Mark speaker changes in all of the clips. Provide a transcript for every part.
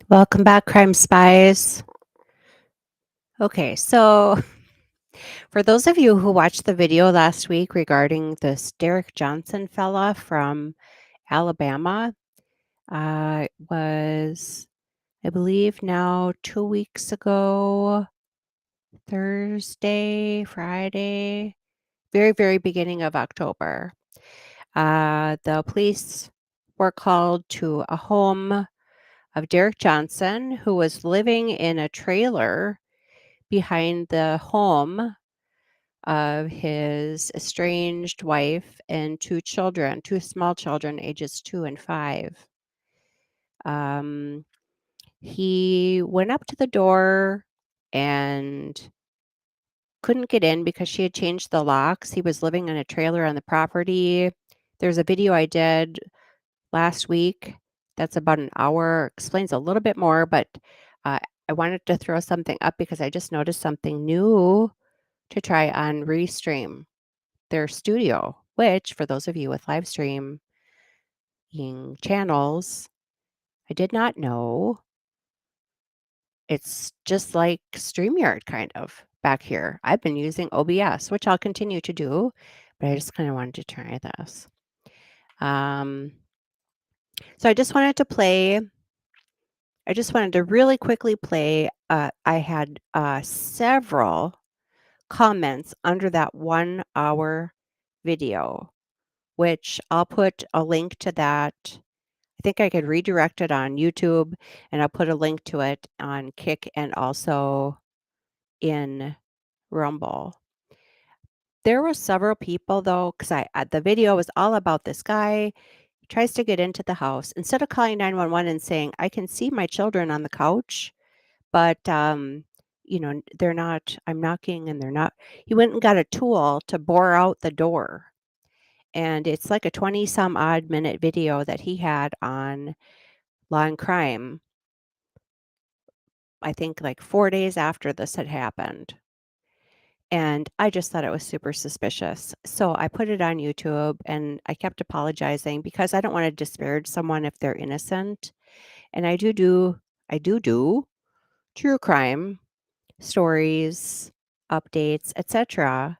Speaker 1: Welcome back, Crime Spies. Okay, so for those of you who watched the video last week regarding this Derek Johnson fella from Alabama, was, I believe, now 2 weeks ago, Thursday, Friday, very, very beginning of October. The police were called to a home of Derek Johnson, who was living in a trailer behind the home of his estranged wife and two children, two small children, ages 2 and 5. Um, he went up to the door and couldn't get in because she had changed the locks. He was living in a trailer on the property. There's a video I did last week that's about an hour, explains a little bit more, but uh, I wanted to throw something up because I just noticed something new to try on Restream, their studio, which for those of you with live streaming channels, I did not know. It's just like StreamYard kind of back here. I've been using OBS, which I'll continue to do, but I just kind of wanted to try this. Um, so I just wanted to really quickly play. I had several comments under that 1 hour video, which I'll put a link to that. I think I could redirect it on YouTube, and I'll put a link to it on Kick and also in Rumble. There were several people though, because the video was all about this guy. He tries to get into the house. Instead of calling 911 and saying, I can see my children on the couch, but they're not, I'm knocking and they're not. He went and got a tool to bore out the door. And it's like a 20 some odd minute video that he had on Law and Crime, I think like 4 days after this had happened. And I just thought it was super suspicious. So I put it on YouTube and I kept apologizing because I don't want to disparage someone if they're innocent. And I do true crime stories, updates, etc.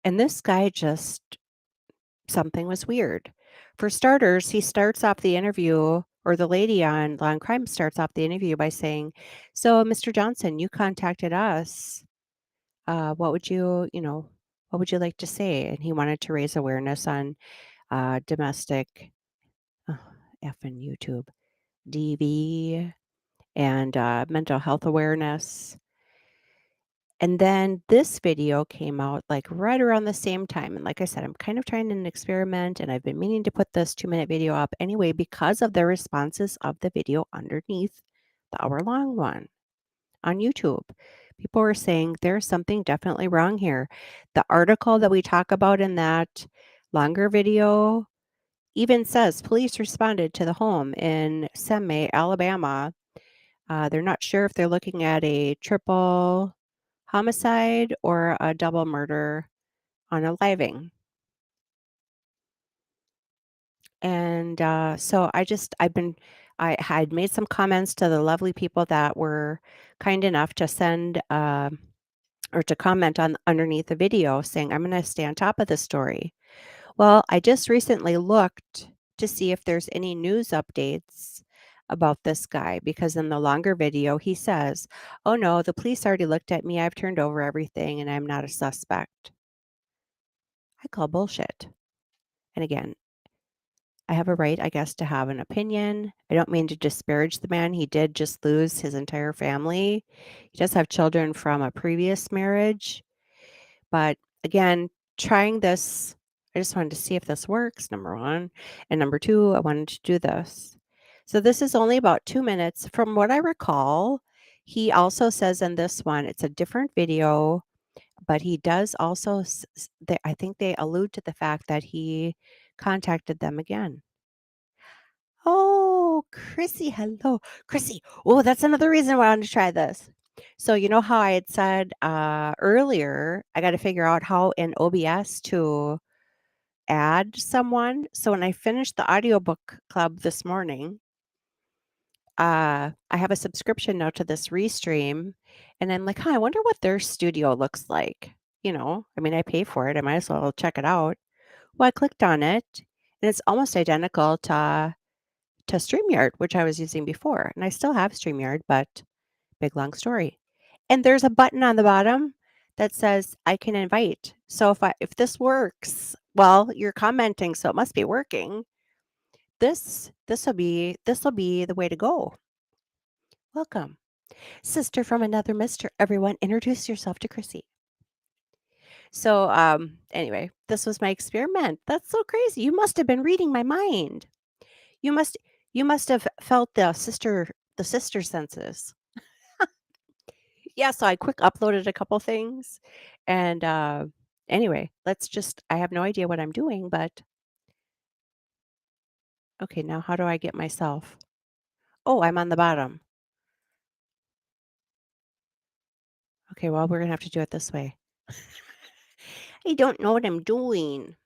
Speaker 1: And this guy just something was weird. For starters, he starts off the interview, or the lady on Law and Crime starts off the interview by saying, "So, Mr. Johnson, you contacted us. What would what would you like to say?" And he wanted to raise awareness on domestic, uh, effing YouTube, DV, and mental health awareness. And then this video came out like right around the same time. And like I said, I'm kind of trying an experiment and I've been meaning to put this 2 minute video up anyway because of the responses of the video underneath the hour-long one on YouTube. People were saying there's something definitely wrong here. The article that we talk about in that longer video even says police responded to the home in S.D.N.Y, Alabama. They're not sure if they're looking at a triple homicide or a double murder on a living. And so I had made some comments to the lovely people that were kind enough to send or to comment on underneath the video saying, I'm going to stay on top of the story. Well, I just recently looked to see if there's any news updates about this guy because in the longer video, he says, oh no, the police already looked at me. I've turned over everything and I'm not a suspect. I call bullshit. And again, I have a right, I guess, to have an opinion. I don't mean to disparage the man. He did just lose his entire family. He does have children from a previous marriage. But again, trying this, I just wanted to see if this works, number one. And number two, I wanted to do this. So this is only about 2 minutes. From what I recall, he also says in this one, it's a different video, but he does also, I think they allude to the fact that he contacted them again. Oh, Chrissy, hello. Chrissy, oh, that's another reason why I wanted to try this. So you know how I had said earlier, I got to figure out how in OBS to add someone. So when I finished the audiobook club this morning, I have a subscription now to this Restream, and I'm like, I wonder what their studio looks like. I mean, I pay for it. I might as well check it out. Well, I clicked on it, and it's almost identical to StreamYard, which I was using before. And I still have StreamYard, but big long story. And there's a button on the bottom that says I can invite. So if this works, well, you're commenting, so it must be working. This will be the way to go. Welcome. Sister from another mister. Everyone, introduce yourself to Chrissy. So, anyway, this was my experiment. That's so crazy. You must have been reading my mind. You must have felt the sister senses. Yeah, so I quick uploaded a couple things, and anyway, I have no idea what I'm doing, but okay, now how do I get myself? Oh, I'm on the bottom. Okay, well, we're gonna have to do it this way. I don't know what I'm doing.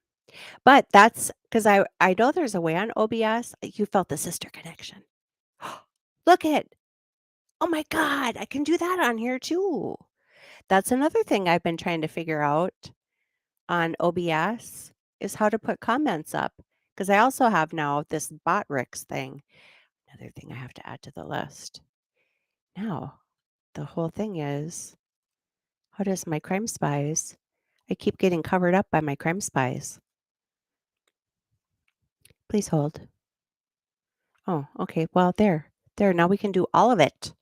Speaker 1: But that's because I know there's a way on OBS. You felt the sister connection. Look at, oh my God, I can do that on here too. That's another thing I've been trying to figure out on OBS is how to put comments up. Because I also have now this bot Ricks thing. Another thing I have to add to the list. Now, the whole thing is, how does my Crime Spies? I keep getting covered up by my Crime Spies. Please hold. Oh, okay. Well, there. Now we can do all of it.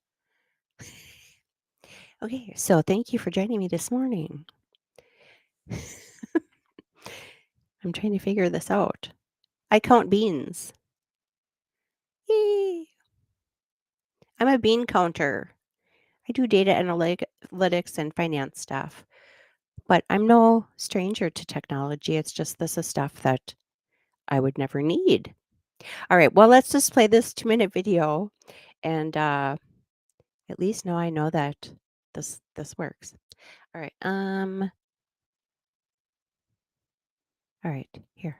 Speaker 1: Okay, so thank you for joining me this morning. I'm trying to figure this out. I count beans. Yay! I'm a bean counter. I do data analytics and finance stuff, but I'm no stranger to technology. It's just this is stuff that I would never need. All right, well, let's just play this 2-minute video, and at least now I know that this works. All right, all right, here.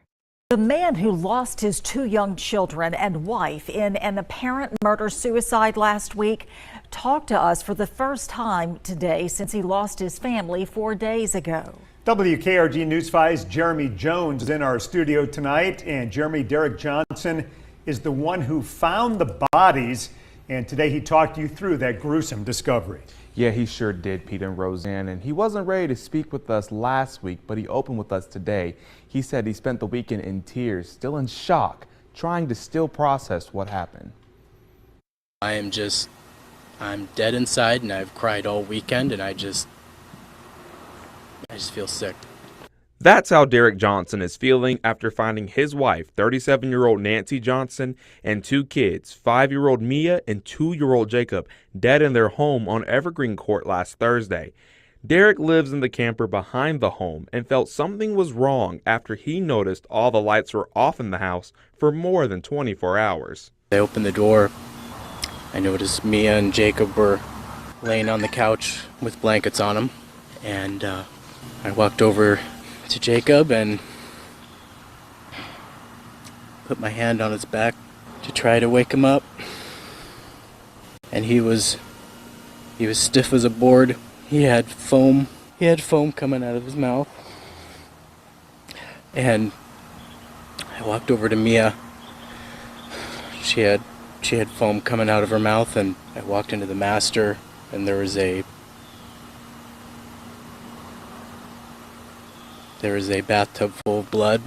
Speaker 2: The man who lost his 2 young children and wife in an apparent murder-suicide last week talked to us for the first time today since he lost his family 4 days ago.
Speaker 3: WKRG News 5's Jeremy Jones is in our studio tonight, and Jeremy, Derek Johnson is the one who found the bodies, and today he talked you through that gruesome discovery.
Speaker 4: Yeah, he sure did, Pete and Roseanne, and he wasn't ready to speak with us last week, but he opened with us today. He said he spent the weekend in tears, still in shock, trying to still process what happened.
Speaker 5: I'm dead inside, and I've cried all weekend, and I just feel sick.
Speaker 4: That's how Derek Johnson is feeling after finding his wife, 37-year-old Nancy Johnson, and 2 kids, 5-year-old Mia and 2-year-old Jacob, dead in their home on Evergreen Court last Thursday. Derek lives in the camper behind the home and felt something was wrong after he noticed all the lights were off in the house for more than 24 hours.
Speaker 5: I opened the door. I noticed Mia and Jacob were laying on the couch with blankets on them, and I walked over to Jacob and put my hand on his back to try to wake him up, and he was stiff as a board. He had foam coming out of his mouth, and I walked over to Mia. She had foam coming out of her mouth, and I walked into the master, and there was a bathtub full of blood.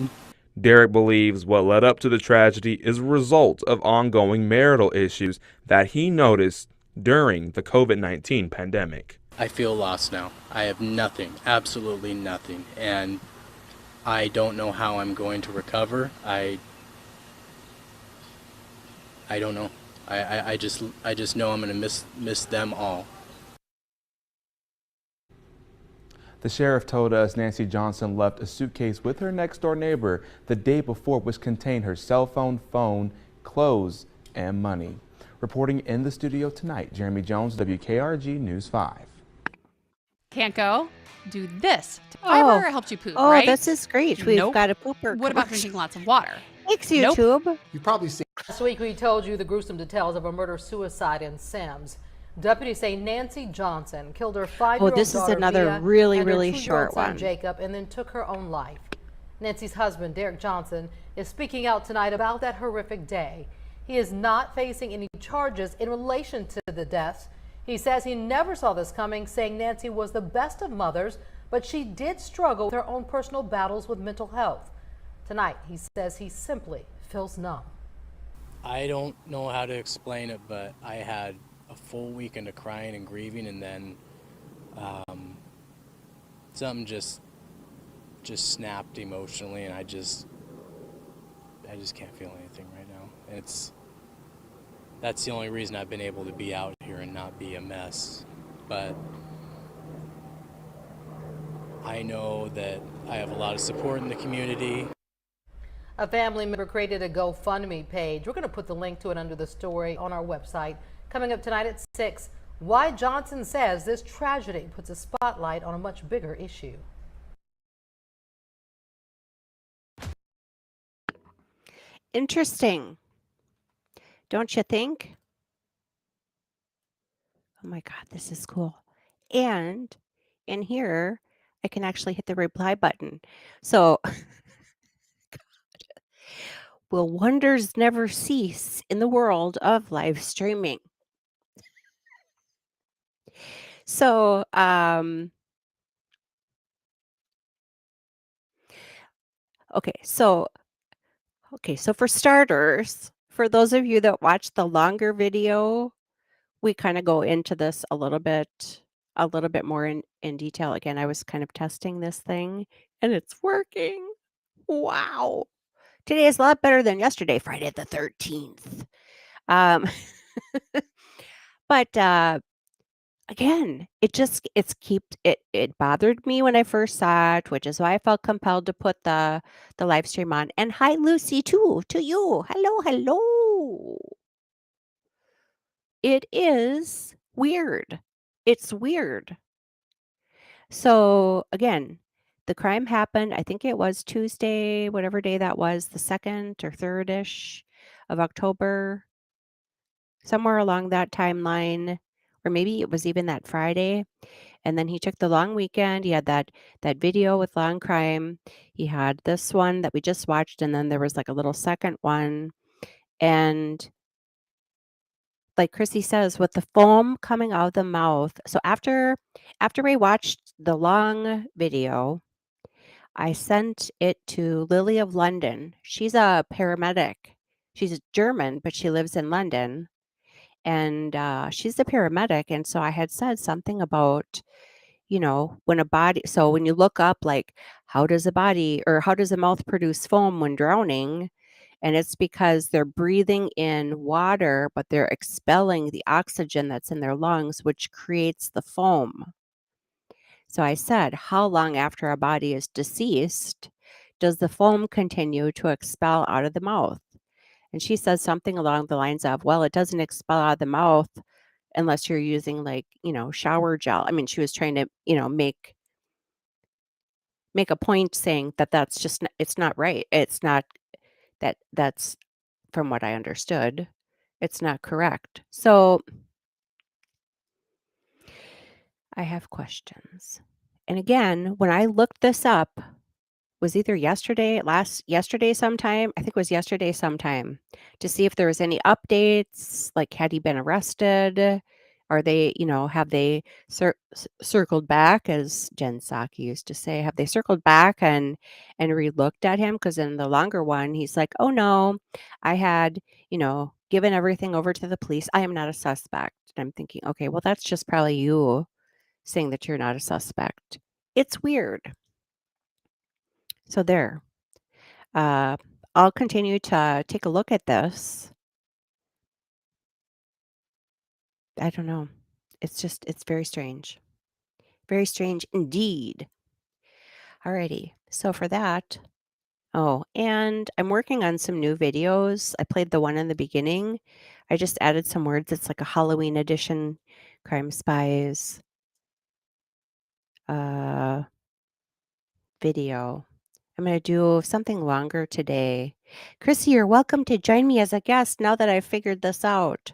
Speaker 4: Derek believes what led up to the tragedy is a result of ongoing marital issues that he noticed during the COVID-19 pandemic.
Speaker 5: I feel lost now. I have nothing, absolutely nothing, and I don't know how I'm going to recover. I don't know. I just know I'm going to miss them all.
Speaker 4: The sheriff told us Nancy Johnson left a suitcase with her next-door neighbor the day before, which contained her cell phone, clothes, and money. Reporting in the studio tonight, Jeremy Jones, WKRG News 5.
Speaker 6: Can't go? Do this to fiber helps you poop,
Speaker 1: Oh,
Speaker 6: right?
Speaker 1: this is great. We've got a pooper.
Speaker 6: What about drinking lots of water?
Speaker 1: Thanks, YouTube.
Speaker 7: You've probably seen Last week, we told you the gruesome details of a murder-suicide in Sims. Deputies say Nancy Johnson killed her 5-year-old
Speaker 1: this is
Speaker 7: daughter
Speaker 1: another
Speaker 7: Mia
Speaker 1: really,
Speaker 7: and her
Speaker 1: really
Speaker 7: 2-year-old
Speaker 1: short
Speaker 7: son
Speaker 1: one.
Speaker 7: Jacob, and then took her own life. Nancy's husband, Derek Johnson, is speaking out tonight about that horrific day. He is not facing any charges in relation to the deaths. He says he never saw this coming, saying Nancy was the best of mothers, but she did struggle with her own personal battles with mental health. Tonight, he says he simply feels numb.
Speaker 5: I don't know how to explain it, but I had a full weekend of crying and grieving, and then something just snapped emotionally, and I just can't feel anything right now. And that's the only reason I've been able to be out here and not be a mess. But I know that I have a lot of support in the community.
Speaker 7: A family member created a GoFundMe page. We're going to put the link to it under the story on our website. Coming up tonight at 6, why Johnson says this tragedy puts a spotlight on a much bigger issue.
Speaker 1: Interesting. Don't you think? Oh my God, this is cool. And in here, I can actually hit the reply button. So, will wonders never cease in the world of live streaming? So, okay, so for starters, for those of you that watch the longer video, we kind of go into this a little bit more in detail. Again, I was kind of testing this thing and it's working. Wow. Today is a lot better than yesterday, Friday the 13th. But again, it bothered me when I first saw it, which is why I felt compelled to put the live stream on. And hi, Lucy, too, to you. Hello. It is weird. It's weird. So again, the crime happened, I think it was Tuesday, whatever day that was, the 2nd or 3rd-ish of October, somewhere along that timeline, or maybe it was even that Friday. And then he took the long weekend. He had that video with Long Crime. He had this one that we just watched, and then there was like a little second one. And like Chrissy says, with the foam coming out of the mouth. So after we watched the long video, I sent it to Lily of London. She's a paramedic. She's German, but she lives in London. And she's a paramedic. And so I had said something about, when when you look up, like, how does a mouth produce foam when drowning? And it's because they're breathing in water, but they're expelling the oxygen that's in their lungs, which creates the foam. So I said, how long after a body is deceased does the foam continue to expel out of the mouth? And she says something along the lines of, well, it doesn't expel out of the mouth unless you're using shower gel. I mean, she was trying to, make a point saying that that's just, it's not right. It's not that's from what I understood, it's not correct. So I have questions. And again, when I looked this up, was either yesterday sometime, I think it was yesterday sometime, to see if there was any updates, like had he been arrested? Are they, have they circled back, as Jen Psaki used to say, have they circled back and re-looked at him? Because in the longer one, he's like, oh no, I had, given everything over to the police. I am not a suspect. And I'm thinking, okay, well, that's just probably you saying that you're not a suspect. It's weird. So there. I'll continue to take a look at this. I don't know. It's very strange. Very strange indeed. Alrighty. So for that, and I'm working on some new videos. I played the one in the beginning. I just added some words. It's like a Halloween edition, Crime Spies video. I'm going to do something longer today. Chrissy, you're welcome to join me as a guest now that I've figured this out.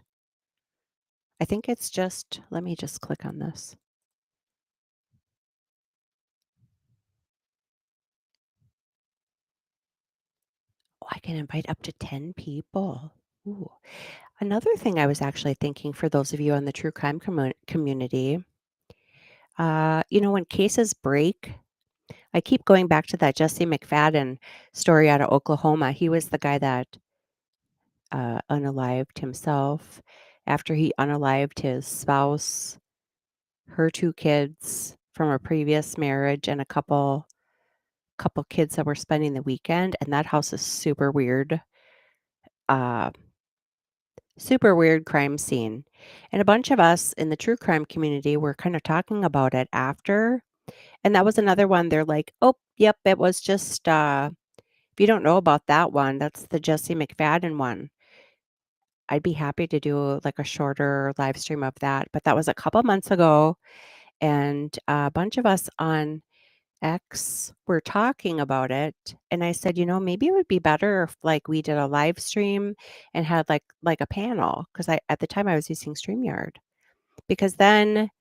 Speaker 1: I think it's just, let me just click on this. Oh, I can invite up to 10 people. Ooh. Another thing I was actually thinking for those of you on the true crime community, when cases break, I keep going back to that Jesse McFadden story out of Oklahoma. He was the guy that unalived himself after he unalived his spouse, her 2 kids from a previous marriage, and a couple kids that were spending the weekend. And that house is super weird. Super weird crime scene. And a bunch of us in the true crime community were kind of talking about it after. And that was another one. They're like, oh, yep, it was just, if you don't know about that one, that's the Jesse McFadden one. I'd be happy to do like a shorter live stream of that. But that was a couple months ago. And a bunch of us on X were talking about it. And I said, maybe it would be better if like we did a live stream and had like a panel. Cause at the time I was using StreamYard. Because then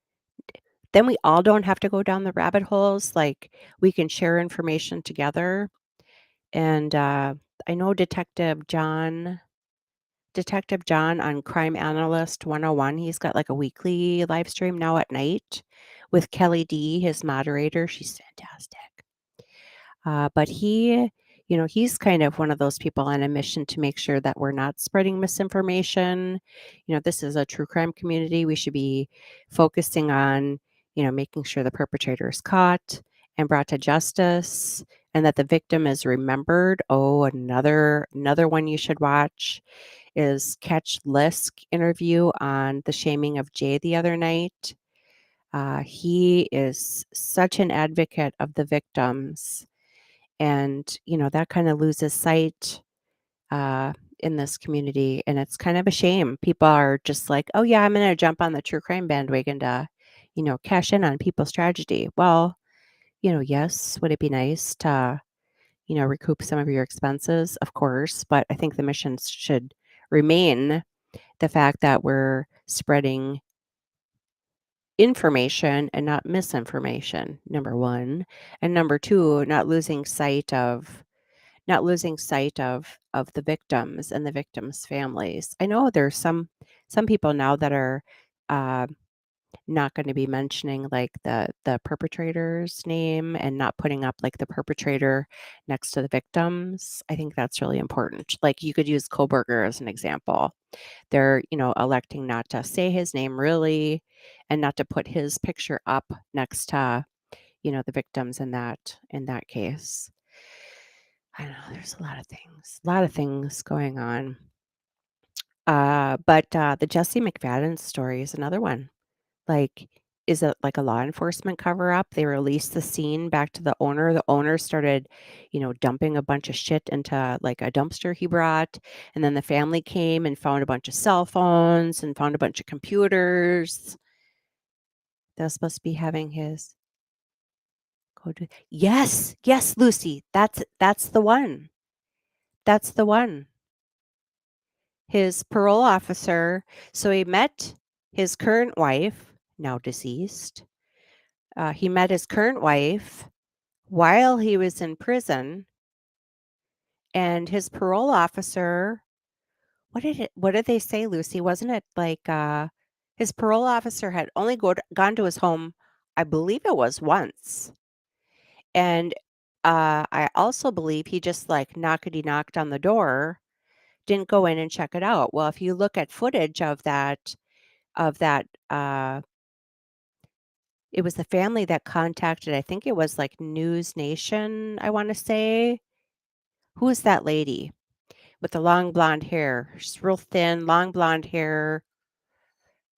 Speaker 1: we all don't have to go down the rabbit holes. Like we can share information together. And I know Detective John on Crime Analyst 101, he's got like a weekly live stream now at night with Kelly D, his moderator. She's fantastic. But he's kind of one of those people on a mission to make sure that we're not spreading misinformation. This is a true crime community. We should be focusing on, making sure the perpetrator is caught and brought to justice and that the victim is remembered. Oh, another one you should watch is Catch Lisk interview on the shaming of Jay the other night. He is such an advocate of the victims. And, that kind of loses sight in this community. And it's kind of a shame. People are just like, oh, yeah, I'm going to jump on the true crime bandwagon to, cash in on people's tragedy. Well, yes, would it be nice to, recoup some of your expenses? Of course. But I think the mission should remain the fact that we're spreading information and not misinformation, number one. And number two, not losing sight of the victims and the victims' families. I know there's some people now that are not going to be mentioning like the perpetrator's name and not putting up like the perpetrator next to the victims. I think that's really important. Like you could use Koberger as an example. They're, electing not to say his name really and not to put his picture up next to, the victims in that case. I don't know, there's a lot of things going on. But the Jesse McFadden story is another one. Like, is it like a law enforcement cover up? They released the scene back to the owner. The owner started, dumping a bunch of shit into like a dumpster he brought. And then the family came and found a bunch of cell phones and found a bunch of computers. They're supposed to be having his code. Yes, Lucy. That's the one. That's the one. His parole officer. So he met his current wife, now deceased. He met his current wife while he was in prison, and his parole officer. What did they say, Lucy? Wasn't it like his parole officer had only gone to his home, I believe it was once, and I also believe he just like knocked on the door, didn't go in and check it out. Well, if you look at footage of that, it was the family that contacted, I think it was like News Nation, I want to say. Who is that lady with the long blonde hair? She's real thin, long blonde hair.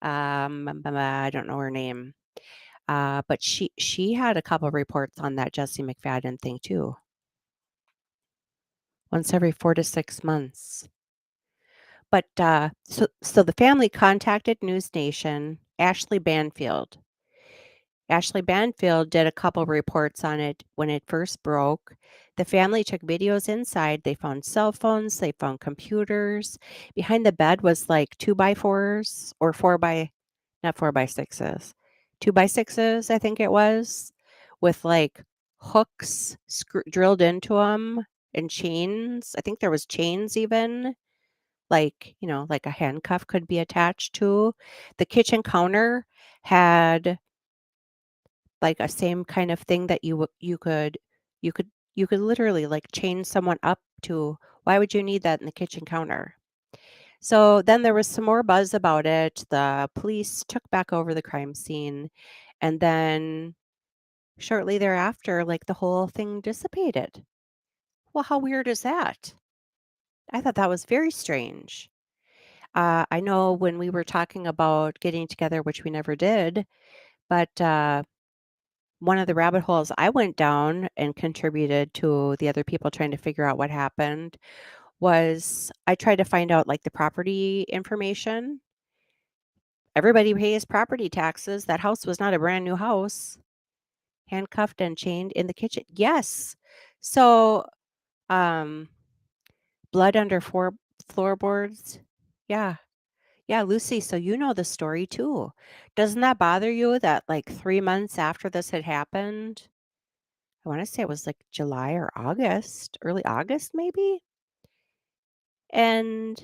Speaker 1: I don't know her name. But she had a couple reports on that Jesse McFadden thing too. Once every 4 to 6 months. But so the family contacted News Nation, Ashley Banfield. Ashley Banfield did a couple reports on it when it first broke. The family took videos inside. They found cell phones, they found computers. Behind the bed was like 2x4s or not 4x6s, 2x6s, I think it was, with like hooks drilled into them and chains. I think there was chains even, like, like a handcuff could be attached to. The kitchen counter had like a same kind of thing that you could you could literally like chain someone up to. Why would you need that in the kitchen counter? So then there was some more buzz about it. The police took back over the crime scene, and then shortly thereafter, like, the whole thing dissipated. Well, how weird is that? I thought that was very strange. I know when we were talking about getting together, which we never did, but one of the rabbit holes I went down and contributed to the other people trying to figure out what happened was I tried to find out like the property information. Everybody pays property taxes. That house was not a brand new house. Handcuffed and chained in the kitchen. Yes. So, um, blood under floorboards. Yeah. Yeah, Lucy, so you know the story too. Doesn't that bother you that like 3 months after this had happened, I want to say it was like July or August, early August maybe? And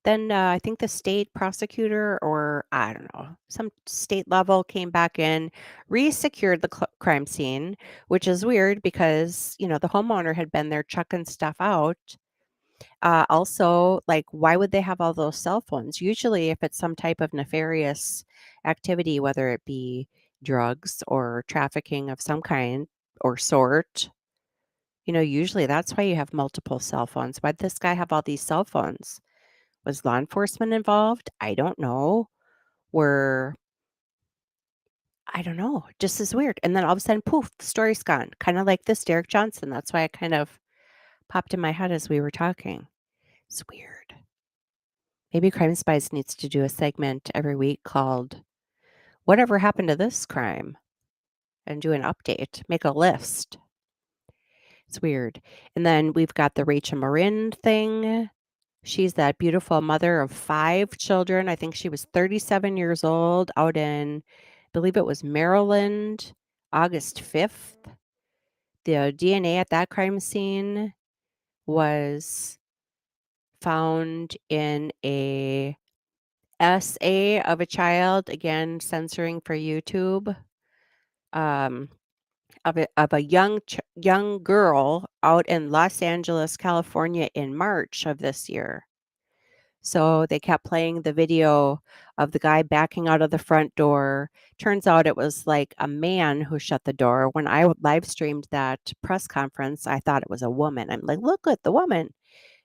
Speaker 1: then I think the state prosecutor, or I don't know, some state level came back in, re-secured the crime scene, which is weird because, the homeowner had been there chucking stuff out. Also, like, why would they have all those cell phones? Usually, if it's some type of nefarious activity, whether it be drugs or trafficking of some kind or sort, usually that's why you have multiple cell phones. Why'd this guy have all these cell phones? Was law enforcement involved? I don't know. Were I don't know. Just as weird. And then all of a sudden, poof, the story's gone. Kind of like this Derek Johnson. That's why it kind of popped in my head as we were talking. It's weird. Maybe Crime Spies needs to do a segment every week called Whatever Happened to This Crime and do an update, make a list. It's weird. And then we've got the Rachel Marin thing. She's that beautiful mother of 5 children. I think she was 37 years old out in, I believe it was Maryland, August 5th. The DNA at that crime scene was found in a essay of a child, again, censoring for YouTube, um, of a young girl out in Los Angeles, California in March of this year. So they kept playing the video of the guy backing out of the front door. Turns out it was like a man who shut the door. When I live streamed that press conference, I thought it was a woman. I'm like, look at the woman.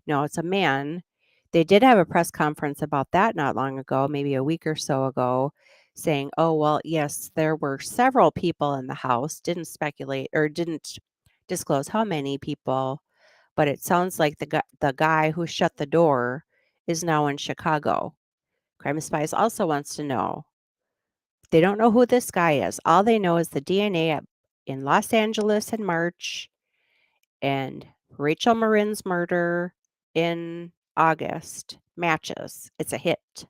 Speaker 1: No, it's a man. They did have a press conference about that not long ago, maybe a week or so ago, saying, oh, well, yes, there were several people in the house, didn't speculate or didn't disclose how many people, but it sounds like the guy who shut the door is now in Chicago. Crime Spies also wants to know. They don't know who this guy is. All they know is the DNA in Los Angeles in March and Rachel Marin's murder in August matches. It's a hit.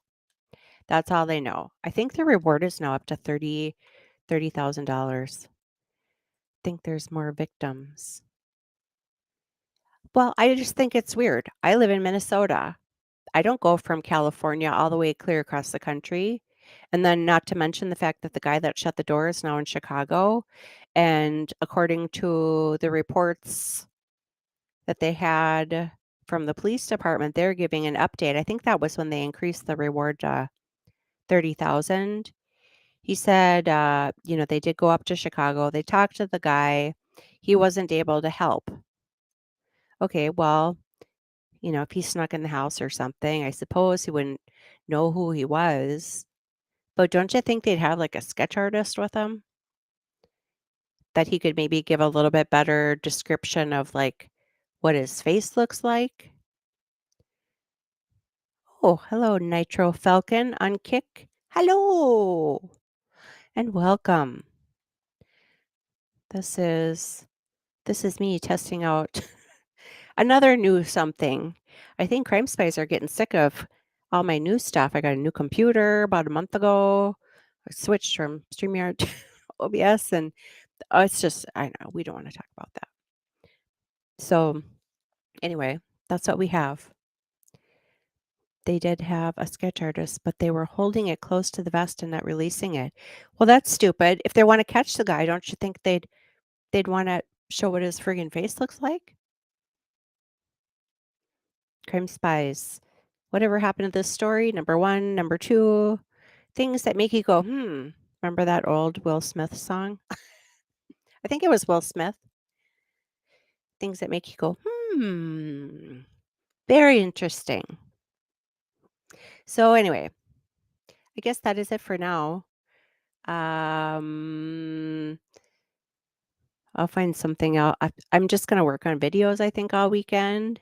Speaker 1: That's all they know. I think the reward is now up to $30,000. I think there's more victims. Well, I just think it's weird. I live in Minnesota. I don't go from California all the way clear across the country. And then not to mention the fact that the guy that shut the door is now in Chicago. And according to the reports that they had from the police department, they're giving an update. I think that was when they increased the reward to 30,000. He said, they did go up to Chicago. They talked to the guy. He wasn't able to help. Okay, well, if he snuck in the house or something, I suppose he wouldn't know who he was. But don't you think they'd have like a sketch artist with him? That he could maybe give a little bit better description of like what his face looks like? Oh, hello, Nitro Falcon on Kick. Hello and welcome. This is me testing out another new something. I think Crime Spies are getting sick of all my new stuff. I got a new computer about a month ago. I switched from StreamYard to OBS, and it's just, I know, we don't want to talk about that. So, anyway, that's what we have. They did have a sketch artist, but they were holding it close to the vest and not releasing it. Well, that's stupid. If they want to catch the guy, don't you think they'd want to show what his friggin' face looks like? Crime Spies. Whatever happened to this story? Number 1, number 2, things that make you go, Remember that old Will Smith song? I think it was Will Smith. Things that make you go, Very interesting. So anyway, I guess that is it for now. I'll find something out. I'm just going to work on videos, I think, all weekend.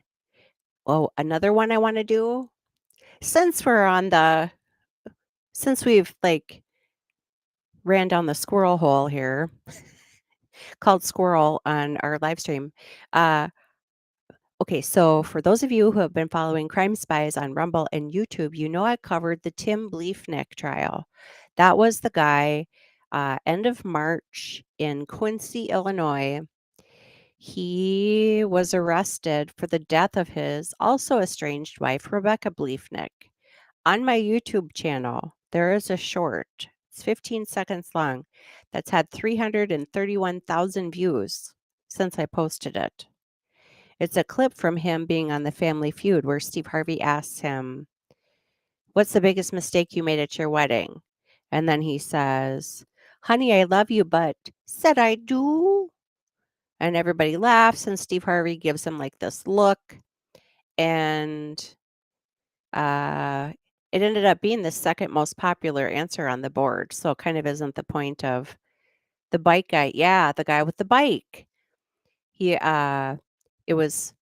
Speaker 1: Oh, another one I want to do. Since we've like ran down the squirrel hole here called Squirrel on our live stream. Okay, so for those of you who have been following Crime Spies on Rumble and YouTube, you know I covered the Tim Bleefnick trial. That was the guy, end of March in Quincy, Illinois. He was arrested for the death of his also estranged wife, Rebecca Bleefnick. On my YouTube channel, there is a short. It's 15 seconds long. That's had 331,000 views since I posted it. It's a clip from him being on the Family Feud where Steve Harvey asks him, "What's the biggest mistake you made at your wedding?" And then he says, "Honey, I love you, but said I do." And everybody laughs, and Steve Harvey gives him like this look. And it ended up being the second most popular answer on the board. So it kind of isn't the point of the bike guy. Yeah, the guy with the bike. It was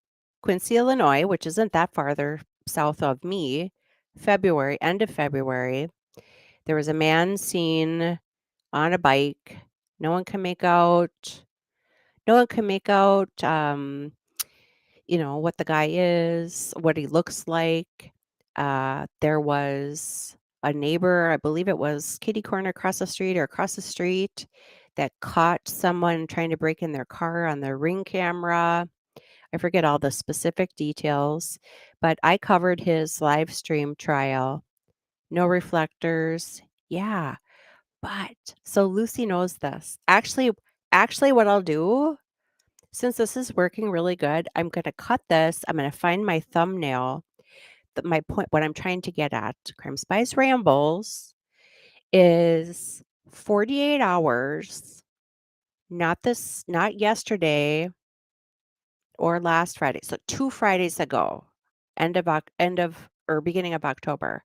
Speaker 1: Quincy, Illinois, which isn't that farther south of me. End of February. There was a man seen on a bike. No one can make out, what the guy is, what he looks like. There was a neighbor, I believe it was kitty corner across the street, that caught someone trying to break in their car on their Ring camera. I forget all the specific details, but I covered his live stream trial. No reflectors. Yeah. But so Lucy knows this. Actually, what I'll do, since this is working really good, I'm going to cut this. I'm going to find my thumbnail. My point, what I'm trying to get at, Crime Spies Rambles, is 48 hours, not yesterday or last Friday. So 2 Fridays ago, beginning of October.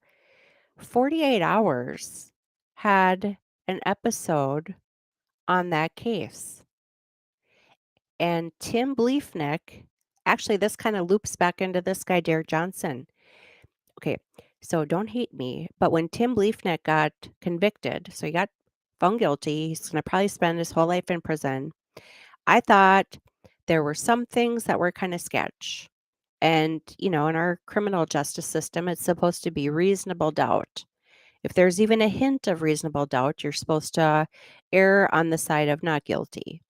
Speaker 1: 48 hours had an episode on that case. And Tim Bleefnick, actually, this kind of loops back into this guy, Derek Johnson. Okay, so don't hate me, but when Tim Bleefnick got convicted, so he got found guilty, he's going to probably spend his whole life in prison. I thought there were some things that were kind of sketch. And, in our criminal justice system, it's supposed to be reasonable doubt. If there's even a hint of reasonable doubt, you're supposed to err on the side of not guilty.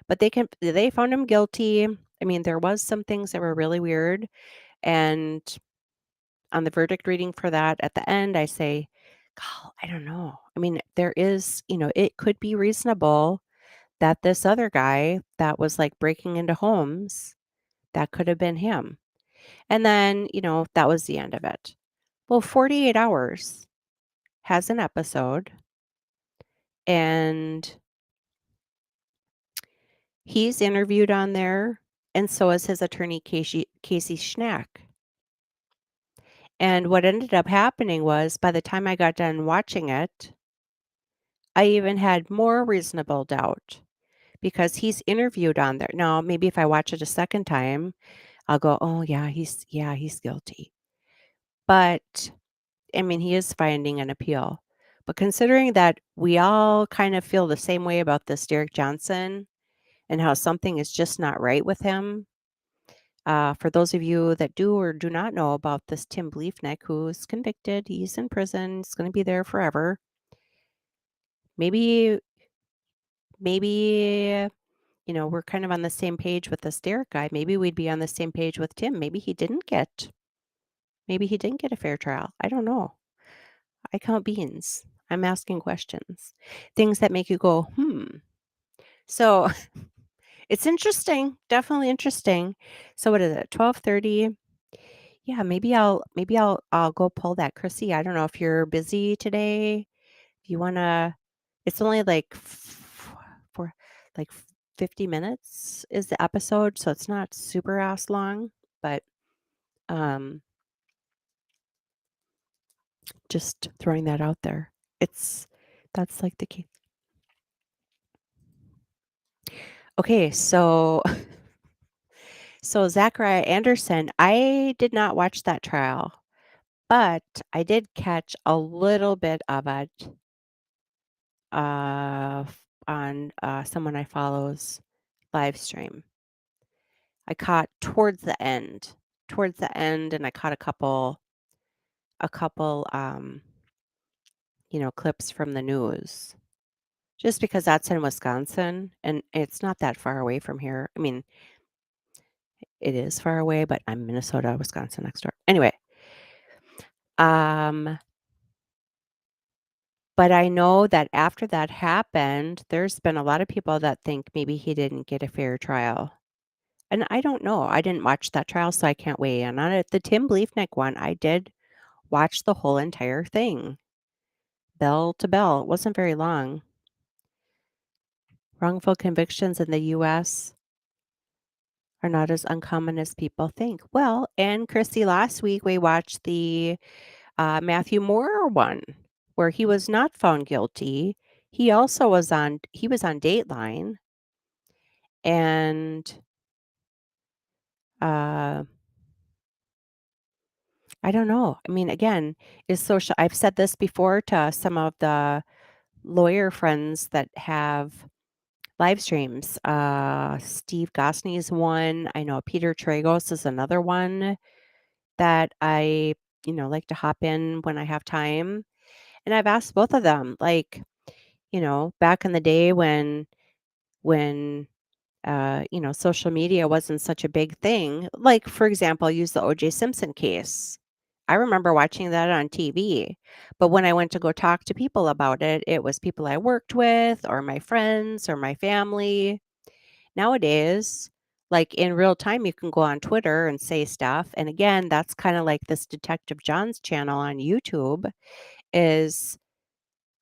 Speaker 1: But they found him guilty. I mean, there was some things that were really weird. And on the verdict reading for that, at the end, I say, God, I don't know. I mean, there is, it could be reasonable that this other guy that was like breaking into homes, that could have been him. And then, that was the end of it. Well, 48 hours has an episode, and he's interviewed on there, and so is his attorney, Casey Schnack. And what ended up happening was, by the time I got done watching it, I even had more reasonable doubt because he's interviewed on there. Now, maybe if I watch it a second time, I'll go, oh, yeah, he's guilty. But, I mean, he is finding an appeal. But considering that we all kind of feel the same way about this Derek Johnson, and how something is just not right with him. For those of you that do or do not know about this Tim Bleefnick, who's convicted, he's in prison, he's going to be there forever. Maybe, we're kind of on the same page with this Derek guy. Maybe we'd be on the same page with Tim. Maybe he didn't get a fair trial. I don't know. I count beans. I'm asking questions, things that make you go, So it's interesting, definitely interesting. So what is it? 12:30. Yeah, maybe I'll go pull that Chrissy. I don't know if you're busy today. If you wanna, it's only like for like 50 minutes is the episode, so it's not super ass long, but um just throwing that out there. It's that's like the key. Okay, so so Zachariah Anderson, I did not watch that trial, but I did catch a little bit of it on someone I follow's live stream. I caught towards the end, and I caught a couple, clips from the news. Just because that's in Wisconsin, and it's not that far away from here. I mean, it is far away, but I'm Minnesota, Wisconsin next door. Anyway, um, but I know that after that happened, there's been a lot of people that think maybe he didn't get a fair trial. And I don't know. I didn't watch that trial, so I can't weigh in on it. The Tim Bleefnick one, I did watch the whole entire thing, bell to bell. It wasn't very long. Wrongful convictions in the U.S. are not as uncommon as people think. Well, and Christy, last week we watched the Matthew Moore one, where he was not found guilty. He also was on Dateline, and uh, I don't know. I mean, again, is social. I've said this before to some of the lawyer friends that have live streams. Steve Gosney's one. I know Peter Tragos is another one that I, like to hop in when I have time. And I've asked both of them, like, back in the day when social media wasn't such a big thing. Like, for example, use the O.J. Simpson case. I remember watching that on TV, but when I went to go talk to people about it, it was people I worked with or my friends or my family. Nowadays, like in real time, you can go on Twitter and say stuff. And again, that's kind of like this Detective John's channel on YouTube is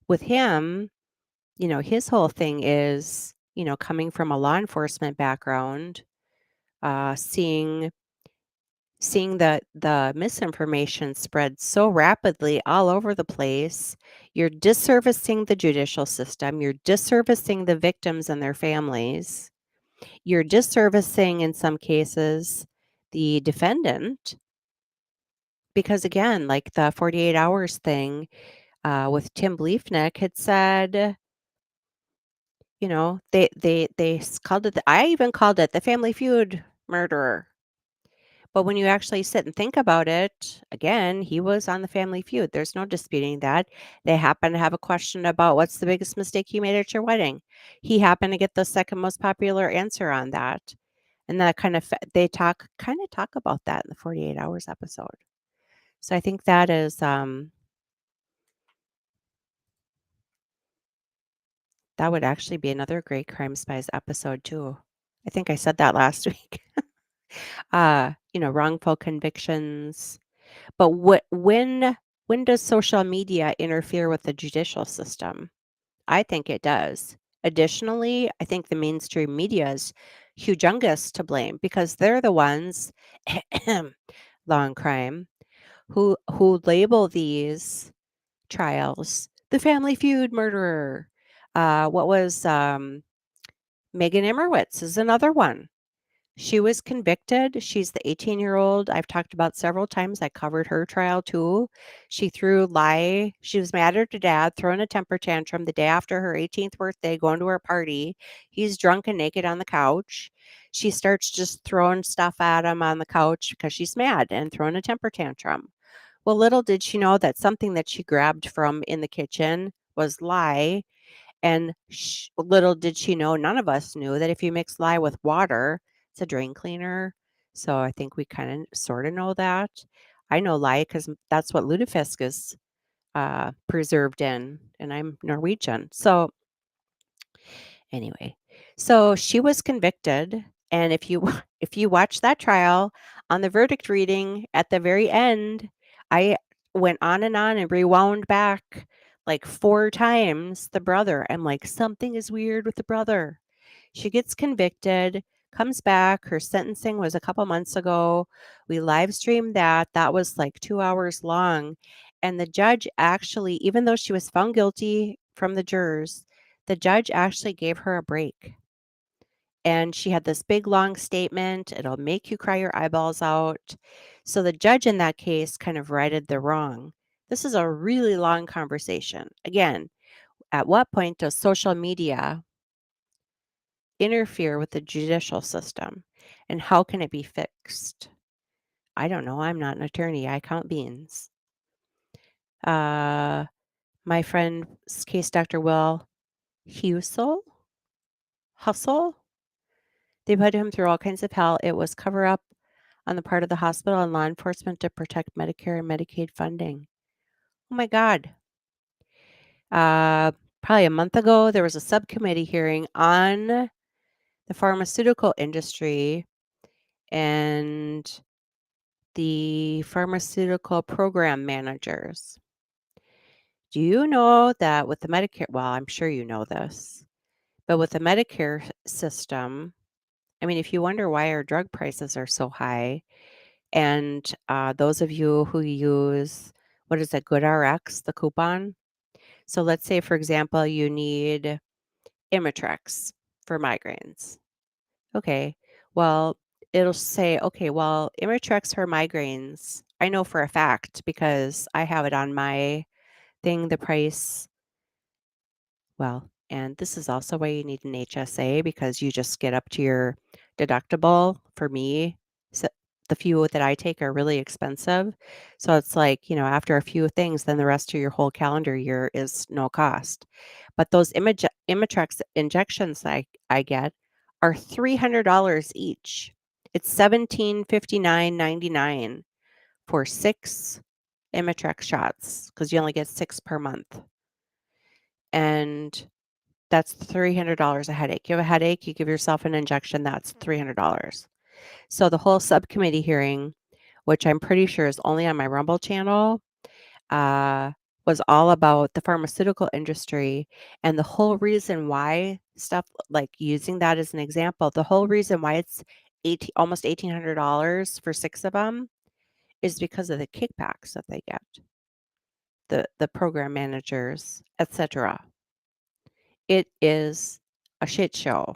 Speaker 1: with him, his whole thing is, coming from a law enforcement background, seeing the misinformation spread so rapidly all over the place. You're disservicing the judicial system. You're disservicing the victims and their families. You're disservicing, in some cases, the defendant. Because again, like the 48 hours thing with Tim Bleefnick had said, they called it, I even called it the Family Feud murderer. But when you actually sit and think about it, again, he was on the Family Feud. There's no disputing that. They happen to have a question about what's the biggest mistake you made at your wedding. He happened to get the second most popular answer on that. And that they talk about that in the 48 hours episode. So I think that is that would actually be another great Crime Spies episode too. I think I said that last week. Wrongful convictions. But when does social media interfere with the judicial system? I think it does. Additionally, I think the mainstream media is humongous to blame because they're the ones, law and crime, who label these trials the Family Feud murderer. What was Megan Emmerwitz is another one. She was convicted. She's the 18-year-old I've talked about several times. I covered her trial too. She threw lie. She was mad at her dad, throwing a temper tantrum the day after her 18th birthday, going to her party. He's drunk and naked on the couch. She starts just throwing stuff at him on the couch because she's mad and throwing a temper tantrum. Well, little did she know that something that she grabbed from in the kitchen was lye. And little did she know, none of us knew, that if you mix lye with water, it's a drain cleaner. So I think we kind of sort of know that. I know lye because that's what lutefisk is preserved in, and I'm Norwegian. So anyway, so she was convicted, and if you if you watch that trial, on the verdict reading at the very end, I went on and rewound back like 4 times the brother. I'm like, something is weird with the brother. She gets convicted, comes back. Her sentencing was a couple months ago. We live streamed that. That was like 2 hours long. And the judge actually, even though she was found guilty from the jurors, the judge actually gave her a break. And she had this big long statement. It'll make you cry your eyeballs out. So the judge in that case kind of righted the wrong. This is a really long conversation. Again, at what point does social media interfere with the judicial system, and how can it be fixed? I don't know. I'm not an attorney. I count beans. My friend's case, Dr. Will Hustle, they put him through all kinds of hell. It was cover up on the part of the hospital and law enforcement to protect Medicare and Medicaid funding. Oh my God. Probably a month ago, there was a subcommittee hearing on the pharmaceutical industry and the pharmaceutical program managers. Do you know that with the Medicare, well, I'm sure you know this, but with the Medicare system, I mean, if you wonder why our drug prices are so high, and those of you who use, what is it, GoodRx, the coupon? So let's say, for example, you need Imitrex for migraines. Okay, well, it'll say, okay, well, Imitrex for migraines, I know for a fact because I have it on my thing, the price. Well, and this is also why you need an HSA because you just get up to your deductible. For me, so the few that I take are really expensive. So it's like, after a few things, then the rest of your whole calendar year is no cost. But those Imitrex injections I get are $300 each. It's $1759.99 for 6 Imitrex shots because you only get 6 per month. And that's $300 a headache. You have a headache, you give yourself an injection, that's $300. So the whole subcommittee hearing, which I'm pretty sure is only on my Rumble channel, was all about the pharmaceutical industry, and the whole reason why stuff like using that as an example, the whole reason why it's almost $1,800 for 6 of them is because of the kickbacks that they get, the program managers, etc. It is a shit show.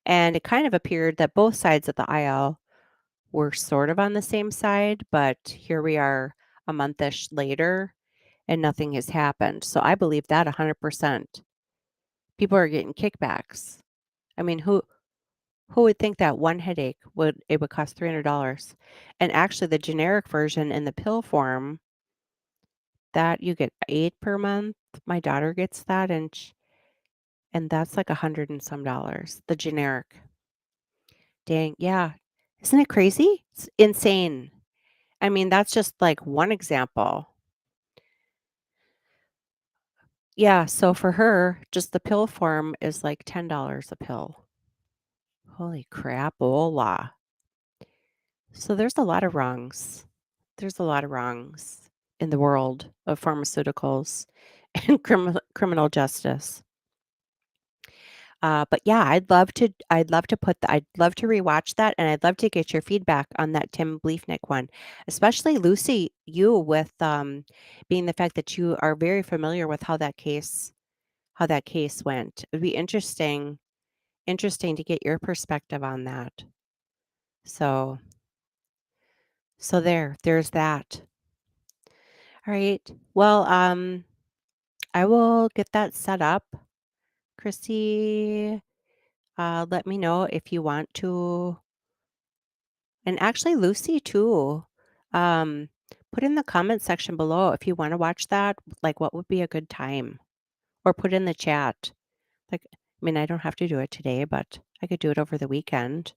Speaker 1: And it kind of appeared that both sides of the aisle were sort of on the same side, but here we are a monthish later and nothing has happened. So I believe that 100%. People are getting kickbacks. I mean, who would think that one headache would cost $300? And actually the generic version in the pill form that you get 8 per month. My daughter gets that and that's like $100 and some dollars, the generic. Dang, yeah. Isn't it crazy? It's insane. I mean, that's just like one example. Yeah, so for her, just the pill form is like $10 a pill. Holy crapola. So there's a lot of wrongs. There's a lot of wrongs in the world of pharmaceuticals and criminal justice. But yeah, I'd love to rewatch that, and I'd love to get your feedback on that Tim Bleefnick one, especially Lucy, you with being the fact that you are very familiar with how that case went. It'd be interesting to get your perspective on that. So there's that. All right. Well, I will get that set up. Chrissy, let me know if you want to, and actually Lucy too. Um, put in the comment section below if you want to watch that, like what would be a good time, or put in the chat. Like, I mean, I don't have to do it today, but I could do it over the weekend.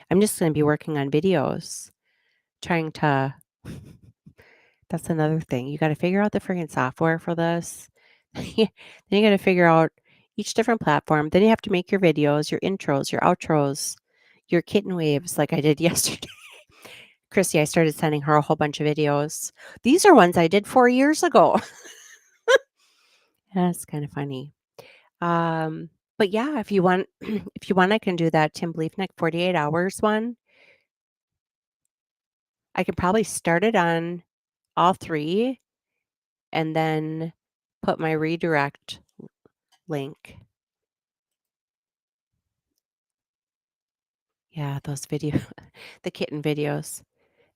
Speaker 1: I'm just going to be working on videos, trying to. That's another thing. You got to figure out the freaking software for this. Then you got to figure out each different platform. Then you have to make your videos, your intros, your outros, your kitten waves, like I did yesterday. Chrissy, I started sending her a whole bunch of videos. These are ones I did 4 years ago. That's kind of funny. But yeah, if you want, if you want, I can do that Tim Bleefnick 48 hours one. I could probably start it on all 3 and then put my redirect link. Yeah, those video the kitten videos.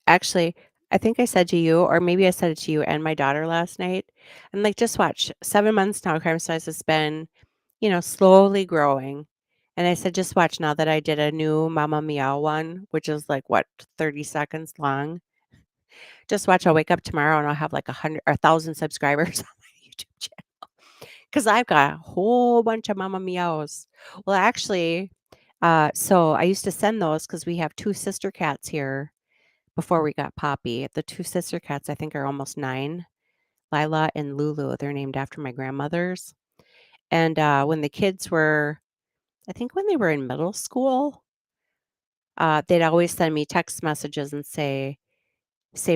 Speaker 1: Actually, I think I said to you, or maybe I said it to you and my daughter last night. I'm like, just watch. 7 months now, CrimeSpies has been, slowly growing. And I said, just watch now that I did a new Mama Meow one, which is like, what, 30 seconds long. Just watch. I'll wake up tomorrow and I'll have like 100 or 1,000 subscribers on my YouTube channel. Because I've got a whole bunch of Mama Meows. Well, actually, so I used to send those because we have 2 sister cats here before we got Poppy. The 2 sister cats, I think, are almost 9. Lila and Lulu. They're named after my grandmothers. And when the kids were, I think when they were in middle school, they'd always send me text messages and say,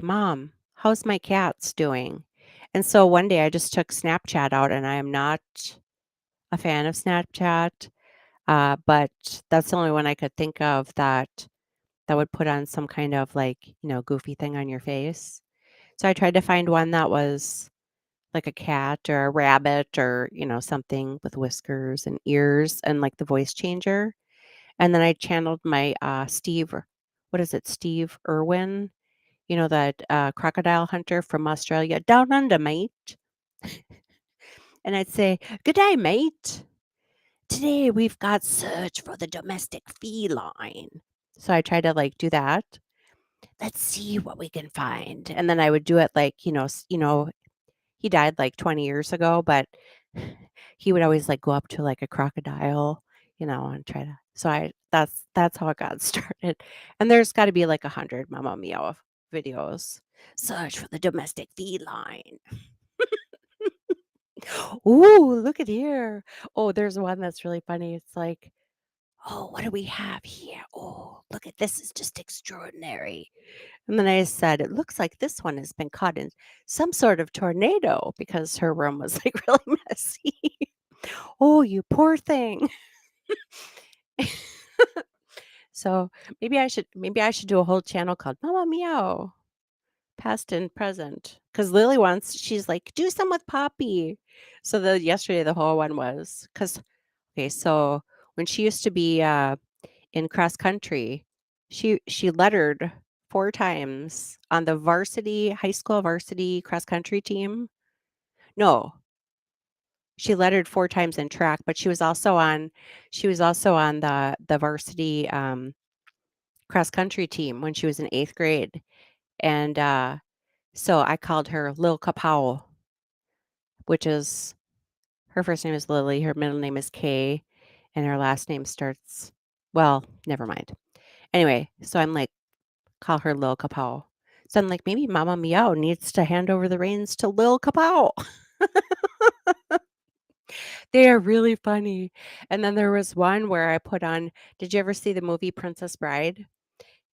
Speaker 1: Mom, how's my cats doing? And so one day I just took Snapchat out, and I am not a fan of Snapchat, but that's the only one I could think of that would put on some kind of like, goofy thing on your face. So I tried to find one that was like a cat or a rabbit or, something with whiskers and ears and like the voice changer. And then I channeled my what is it, Steve Irwin, that crocodile hunter from Australia, down under, mate. And I'd say, good day, mate. Today we've got search for the domestic feline. So I tried to like do that. Let's see what we can find. And then I would do it like, he died like 20 years ago, but he would always like go up to like a crocodile, and try to. So that's how it got started. And there's got to be like 100 Mamma Mia videos. Search for the domestic feline. Ooh, look at here. Oh, there's one that's really funny. It's like, oh, what do we have here? Oh, look at this. Is just extraordinary. And then I said, it looks like this one has been caught in some sort of tornado because her room was like really messy. Oh, you poor thing. So maybe I should do a whole channel called Mama Meow, past and present. Because Lily she's like, do some with Poppy. So yesterday the whole one was okay, so when she used to be in cross country, she lettered 4 times on the high school varsity cross country team. No, she lettered 4 times in track, but she was also on the varsity cross country team when she was in 8th grade. And so I called her Lil Kapow, which is her first name is Lily, her middle name is Kay, and her last name starts, well, never mind. Anyway, so I'm like, call her Lil Kapow. So I'm like, maybe Mama Meow needs to hand over the reins to Lil Kapow. They are really funny. And then there was one where I put on, did you ever see the movie Princess Bride?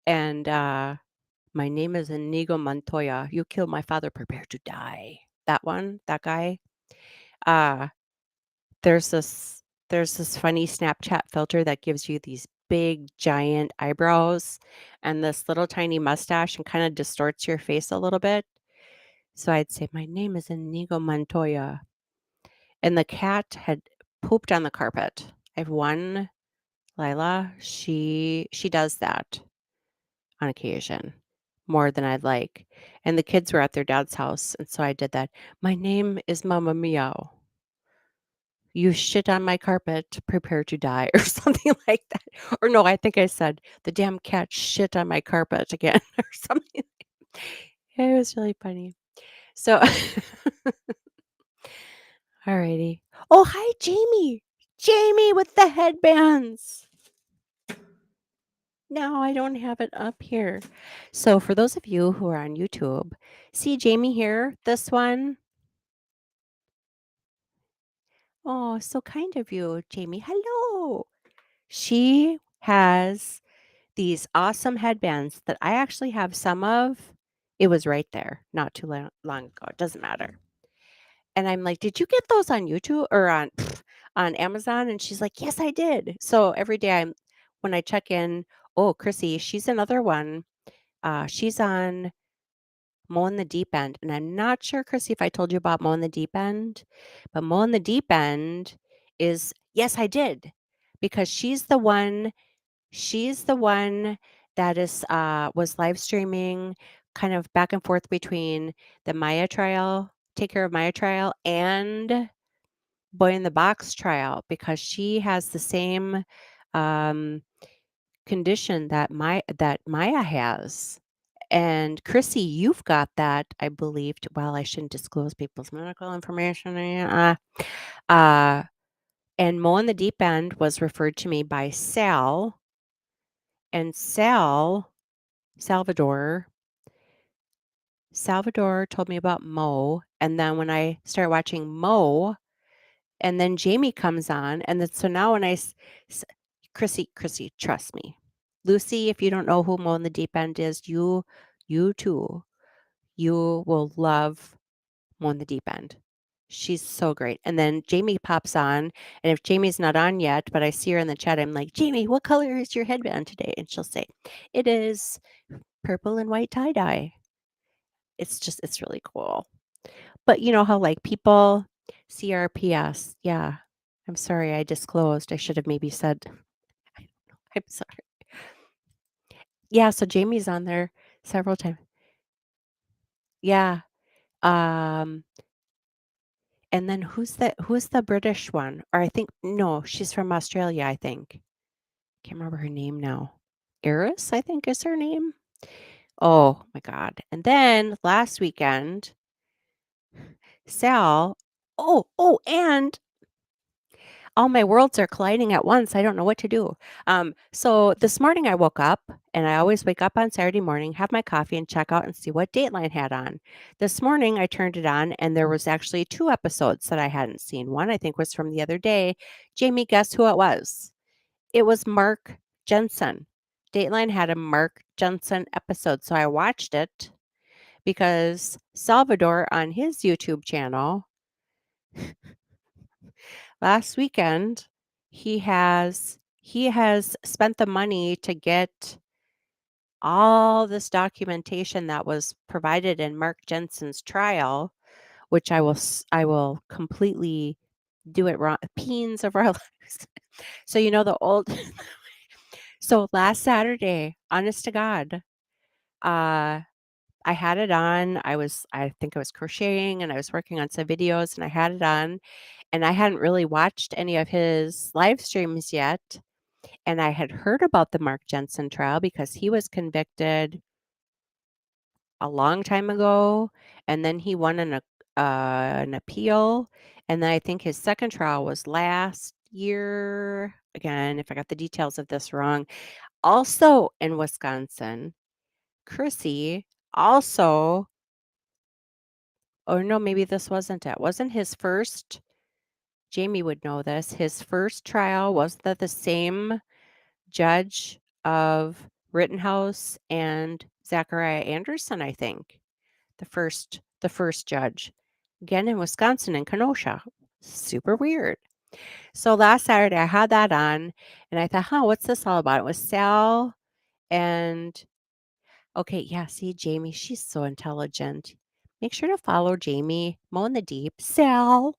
Speaker 1: And my name is Inigo Montoya. You killed my father, prepare to die. That one, that guy. Uh, there's this funny Snapchat filter that gives you these big giant eyebrows and this little tiny mustache and kind of distorts your face a little bit. So I'd say, my name is Inigo Montoya. And the cat had pooped on the carpet. I have one, Lila. She does that. on occasion, more than I'd like. And the kids were at their dad's house, and so I did that. My name is Mama Meow. You shit on my carpet, prepare to die, or something like that. Or no, I think I said, the damn cat shit on my carpet again, or something. It was really funny. So, alrighty. Oh, hi, Jamie. Jamie with the headbands. No, I don't have it up here. So, for those of you who are on YouTube, see Jamie here, this one. Oh, so kind of you, Jamie. Hello. She has these awesome headbands that I actually have some of. It was right there not too long ago. It doesn't matter. And I'm like, "Did you get those on YouTube or on on Amazon?" And she's like, "Yes, I did." So every day when I check in, oh, Chrissy, she's another one. She's on Mo in the Deep End. And I'm not sure, Chrissy, if I told you about Mo in the Deep End, but Mo in the Deep End is, yes, I did. Because she's the one that is was live streaming kind of back and forth between the Maya trial, Take Care of Maya trial, and Boy in the Box trial because she has the same um, condition that Maya has. And Chrissy, you've got that, I believed. Well, I shouldn't disclose people's medical information. Uh, and Mo in the Deep End was referred to me by Sal. And Salvador told me about Mo. And then when I started watching Mo, and then Jamie comes on, and then so now when Chrissy, trust me. Lucy, if you don't know who Mo in the Deep End is, you too, you will love Mo in the Deep End. She's so great. And then Jamie pops on, and if Jamie's not on yet, but I see her in the chat, I'm like, Jamie, what color is your headband today? And she'll say, it is purple and white tie-dye. It's really cool. But you know how like people CRPS, yeah. I'm sorry I disclosed. I should have maybe said I'm sorry. Yeah, so Jamie's on there several times. Yeah. Um and then who's the British one? Or I think no, she's from Australia, I think. Can't remember her name now. Eris, I think is her name. Oh my God. And then last weekend, Sal, and all my worlds are colliding at once. I don't know what to do. So this morning I woke up, and I always wake up on Saturday morning, have my coffee, and check out and see what Dateline had on. This morning I turned it on, and there was actually 2 episodes that I hadn't seen. One I think was from the other day. Jamie, guess who it was? It was Mark Jensen. Dateline had a Mark Jensen episode, so I watched it because Salvador on his YouTube channel last weekend, he has spent the money to get all this documentation that was provided in Mark Jensen's trial, which I will completely do it wrong. Peens of our lives. So you know the old. So last Saturday, honest to God, I had it on. I think I was crocheting and I was working on some videos, and I had it on. And I hadn't really watched any of his live streams yet, and I had heard about the Mark Jensen trial because he was convicted a long time ago, and then he won an appeal, and then I think his second trial was last year. Again, if I got the details of this wrong. Also in Wisconsin, Chrissy also or no, maybe this wasn't it. Wasn't his first Jamie would know this. His first trial was that the same judge of Rittenhouse and Zachariah Anderson, I think. The first judge. Again in Wisconsin in Kenosha. Super weird. So last Saturday I had that on and I thought, what's this all about? It was Sal and okay, yeah, see Jamie, she's so intelligent. Make sure to follow Jamie, Mo in the Deep, Sal.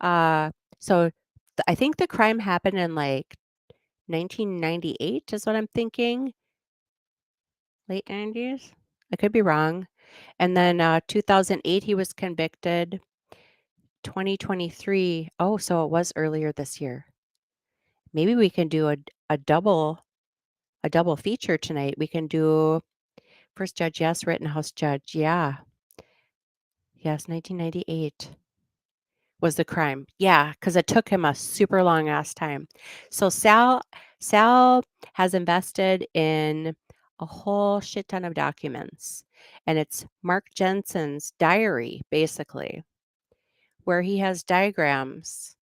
Speaker 1: Uh so I think the crime happened in like 1998 is what I'm thinking. late 90s. I could be wrong. And then 2008, he was convicted. 2023. Oh, so it was earlier this year. Maybe we can do a double feature tonight. We can do first judge, yes, Rittenhouse judge, yeah. Yes, 1998 was the crime. Yeah, because it took him a super long ass time. So Sal has invested in a whole shit ton of documents, and it's Mark Jensen's diary, basically, where he has diagrams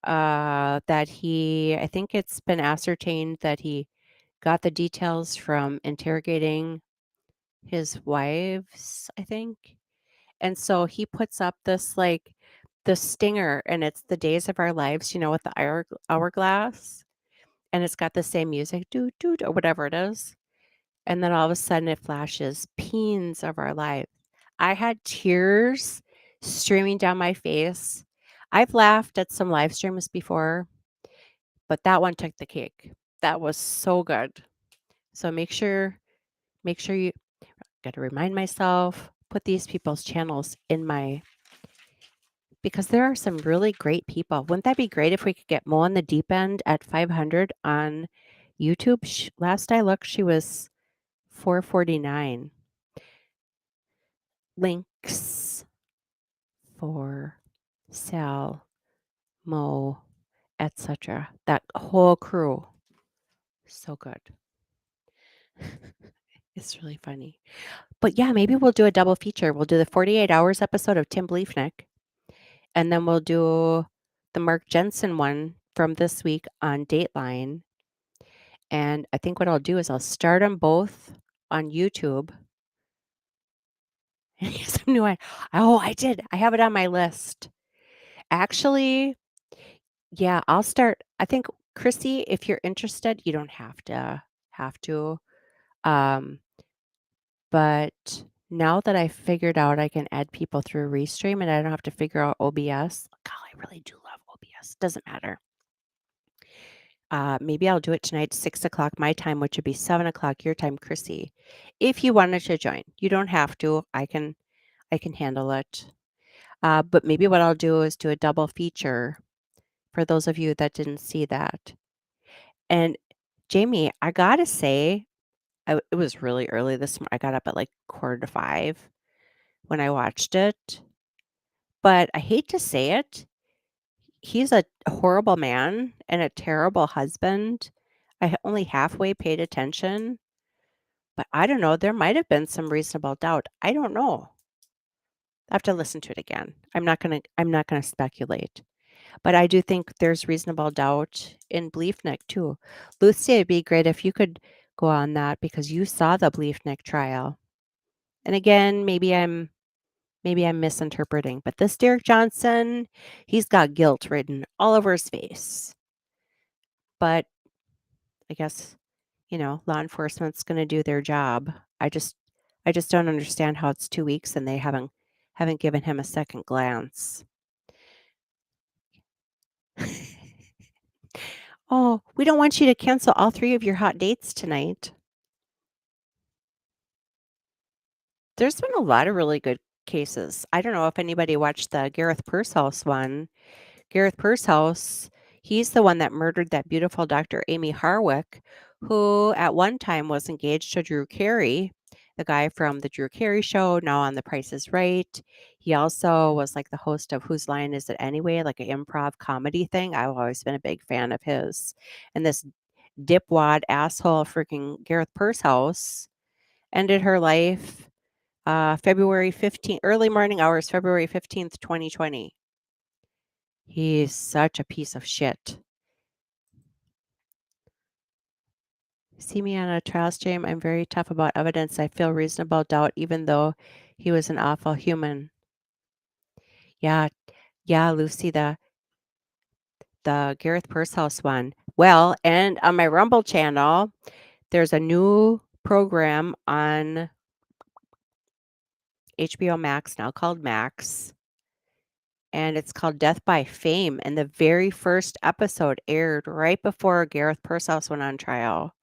Speaker 1: that I think it's been ascertained that he got the details from interrogating his wives, I think. And so he puts up this like the stinger, and it's the days of our lives, with the hourglass, and it's got the same music, doo doo or whatever it is. And then all of a sudden it flashes Peens of our lives. I had tears streaming down my face. I've laughed at some live streams before, but that one took the cake. That was so good. So make sure you got to remind myself, put these people's channels in because there are some really great people. Wouldn't that be great if we could get Mo on the Deep End at 500 on YouTube? Last I looked, she was 449. Links for Sal, Mo, etc. That whole crew. So good. It's really funny. But yeah, maybe we'll do a double feature. We'll do the 48 hours episode of Tim Bleefnick, and then we'll do the Mark Jensen one from this week on Dateline. And I think what I'll do is I'll start them both on YouTube. Some new one. Oh, I did. I have it on my list. Actually, yeah, I'll start. I think, Chrissy, if you're interested, you don't have to. But now that I figured out I can add people through Restream and I don't have to figure out OBS, God, I really do love OBS. Doesn't matter. Maybe I'll do it tonight, 6 o'clock my time, which would be 7 o'clock your time, Chrissy. If you wanted to join, you don't have to. I can handle it. But maybe what I'll do is do a double feature for those of you that didn't see that. And Jamie, I gotta say, it was really early this morning. I got up at like 4:45 when I watched it. But I hate to say it, he's a horrible man and a terrible husband. I only halfway paid attention, but I don't know. There might have been some reasonable doubt. I don't know. I have to listen to it again. I'm not gonna speculate. But I do think there's reasonable doubt in Bleefnick too. Lucy, it'd be great if you could go on that because you saw the Bleefnick trial. And again, maybe I'm misinterpreting, but this Derek Johnson, he's got guilt written all over his face. But I guess, law enforcement's going to do their job. I just don't understand how it's 2 weeks and they haven't given him a second glance. Oh, we don't want you to cancel all 3 of your hot dates tonight. There's been a lot of really good cases. I don't know if anybody watched the Gareth Pursehouse one. Gareth Pursehouse, he's the one that murdered that beautiful Dr. Amy Harwick, who at one time was engaged to Drew Carey, the guy from the Drew Carey show, now on The Price is Right. He also was like the host of Whose Line Is It Anyway, like an improv comedy thing. I've always been a big fan of his. And this dipwad asshole freaking Gareth Pursehouse ended her life February 15th, early morning hours, February 15th, 2020. He's such a piece of shit. See me on a trial stream. I'm very tough about evidence. I feel reasonable doubt, even though he was an awful human. Yeah, Lucy, the Gareth Pursehouse one. Well, and on my Rumble channel, there's a new program on HBO Max now called Max. And it's called Death by Fame. And the very first episode aired right before Gareth Pursehouse went on trial.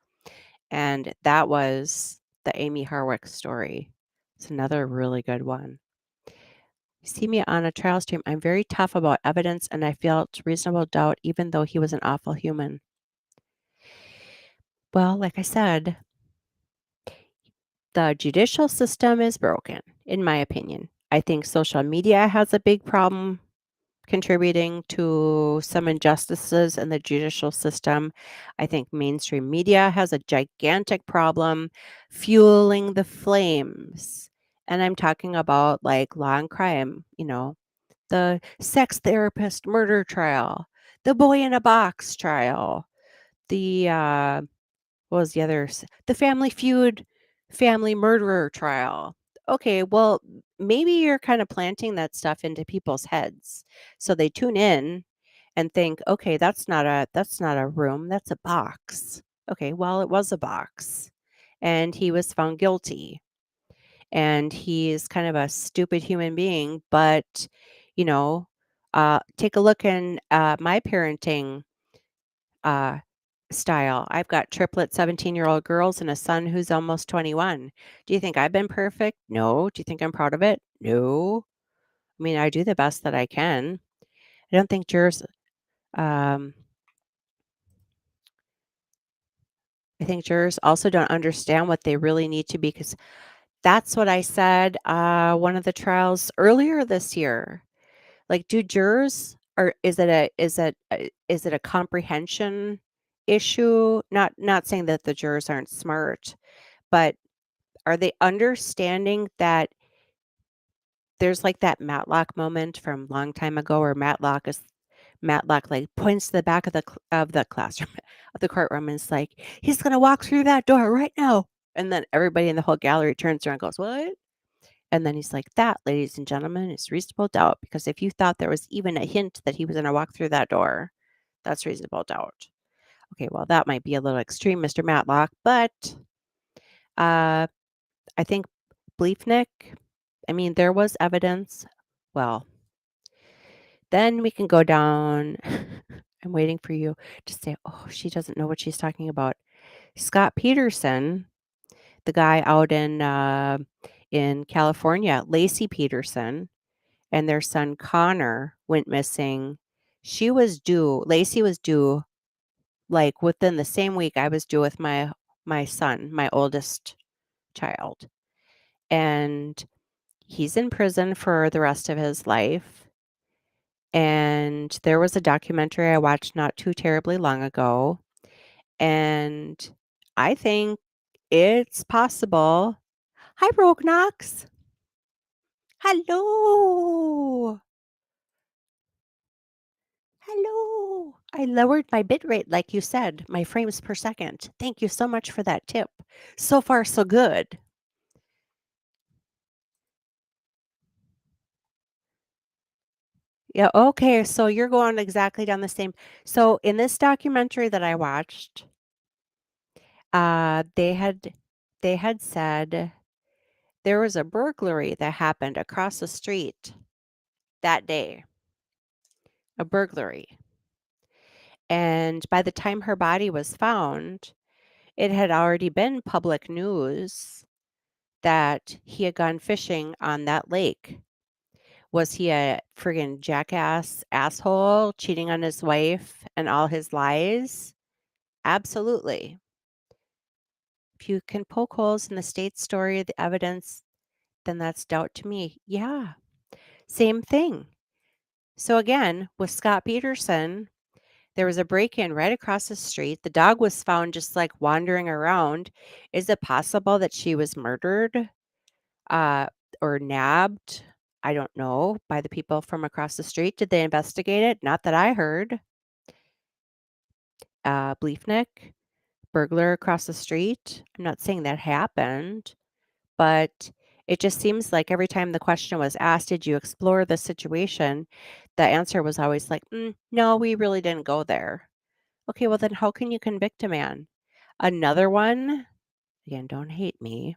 Speaker 1: And that was the Amy Harwick story. It's another really good one. You see me on a trial stream. I'm very tough about evidence, and I felt reasonable doubt, even though he was an awful human. Well, like I said, the judicial system is broken, in my opinion. I think social media has a big problem contributing to some injustices in the judicial system. I think mainstream media has a gigantic problem fueling the flames. And I'm talking about like law and crime, the sex therapist murder trial, the boy in a box trial, the what was the others? The Family Feud family murderer trial. Okay, well, maybe you're kind of planting that stuff into people's heads. So they tune in and think, "Okay, that's not a room, that's a box." Okay, well, it was a box. And he was found guilty. And he's kind of a stupid human being, but you know, take a look in my parenting uh style. I've got triplet 17-year-old girls and a son who's almost 21. Do you think I've been perfect? No. Do you think I'm proud of it? No. I mean, I do the best that I can. I don't think jurors, um, I think jurors also don't understand what they really need to be, because that's what I said one of the trials earlier this year. Like, do jurors, or is it a comprehension issue? Not saying that the jurors aren't smart, but are they understanding that there's, like, that Matlock moment from long time ago where Matlock, like, points to the back of the classroom of the courtroom, and it's like, "He's gonna walk through that door right now." And then everybody in the whole gallery turns around and goes, "What?" And then he's like, "That, ladies and gentlemen, is reasonable doubt, because if you thought there was even a hint that he was gonna walk through that door, that's reasonable doubt." Okay, well, that might be a little extreme, Mr. Matlock, but, uh, I think Bleefnick, I mean, there was evidence. Well, then we can go down. I'm waiting for you to say, "Oh, she doesn't know what she's talking about." Scott Peterson, the guy out in California, Lacey Peterson, and their son Connor went missing. Lacey was due like within the same week I was due with my son, my oldest child. And he's in prison for the rest of his life. And there was a documentary I watched not too terribly long ago. And I think it's possible. Hi, Rogue Knox. Hello. Hello. I lowered my bit rate, like you said, my frames per second. Thank you so much for that tip. So far, so good. Yeah, okay, so you're going exactly down the same. So in this documentary that I watched, they had said there was a burglary that happened across the street that day. A burglary. And by the time her body was found, it had already been public news that he had gone fishing on that lake. Was he a friggin' jackass asshole cheating on his wife and all his lies? Absolutely. If you can poke holes in the state story, the evidence, then that's doubt to me. Yeah, same thing. So again, with Scott Peterson, there was a break-in right across the street. The dog was found just like wandering around. Is it possible that she was murdered uh, or nabbed? I don't know, by the people from across the street. Did they investigate it? Not that I heard. Bleefnick, burglar across the street. I'm not saying that happened, but it just seems like every time the question was asked, did you explore the situation? The answer was always like, no, we really didn't go there. Okay, well, then how can you convict a man? Another one, again, don't hate me.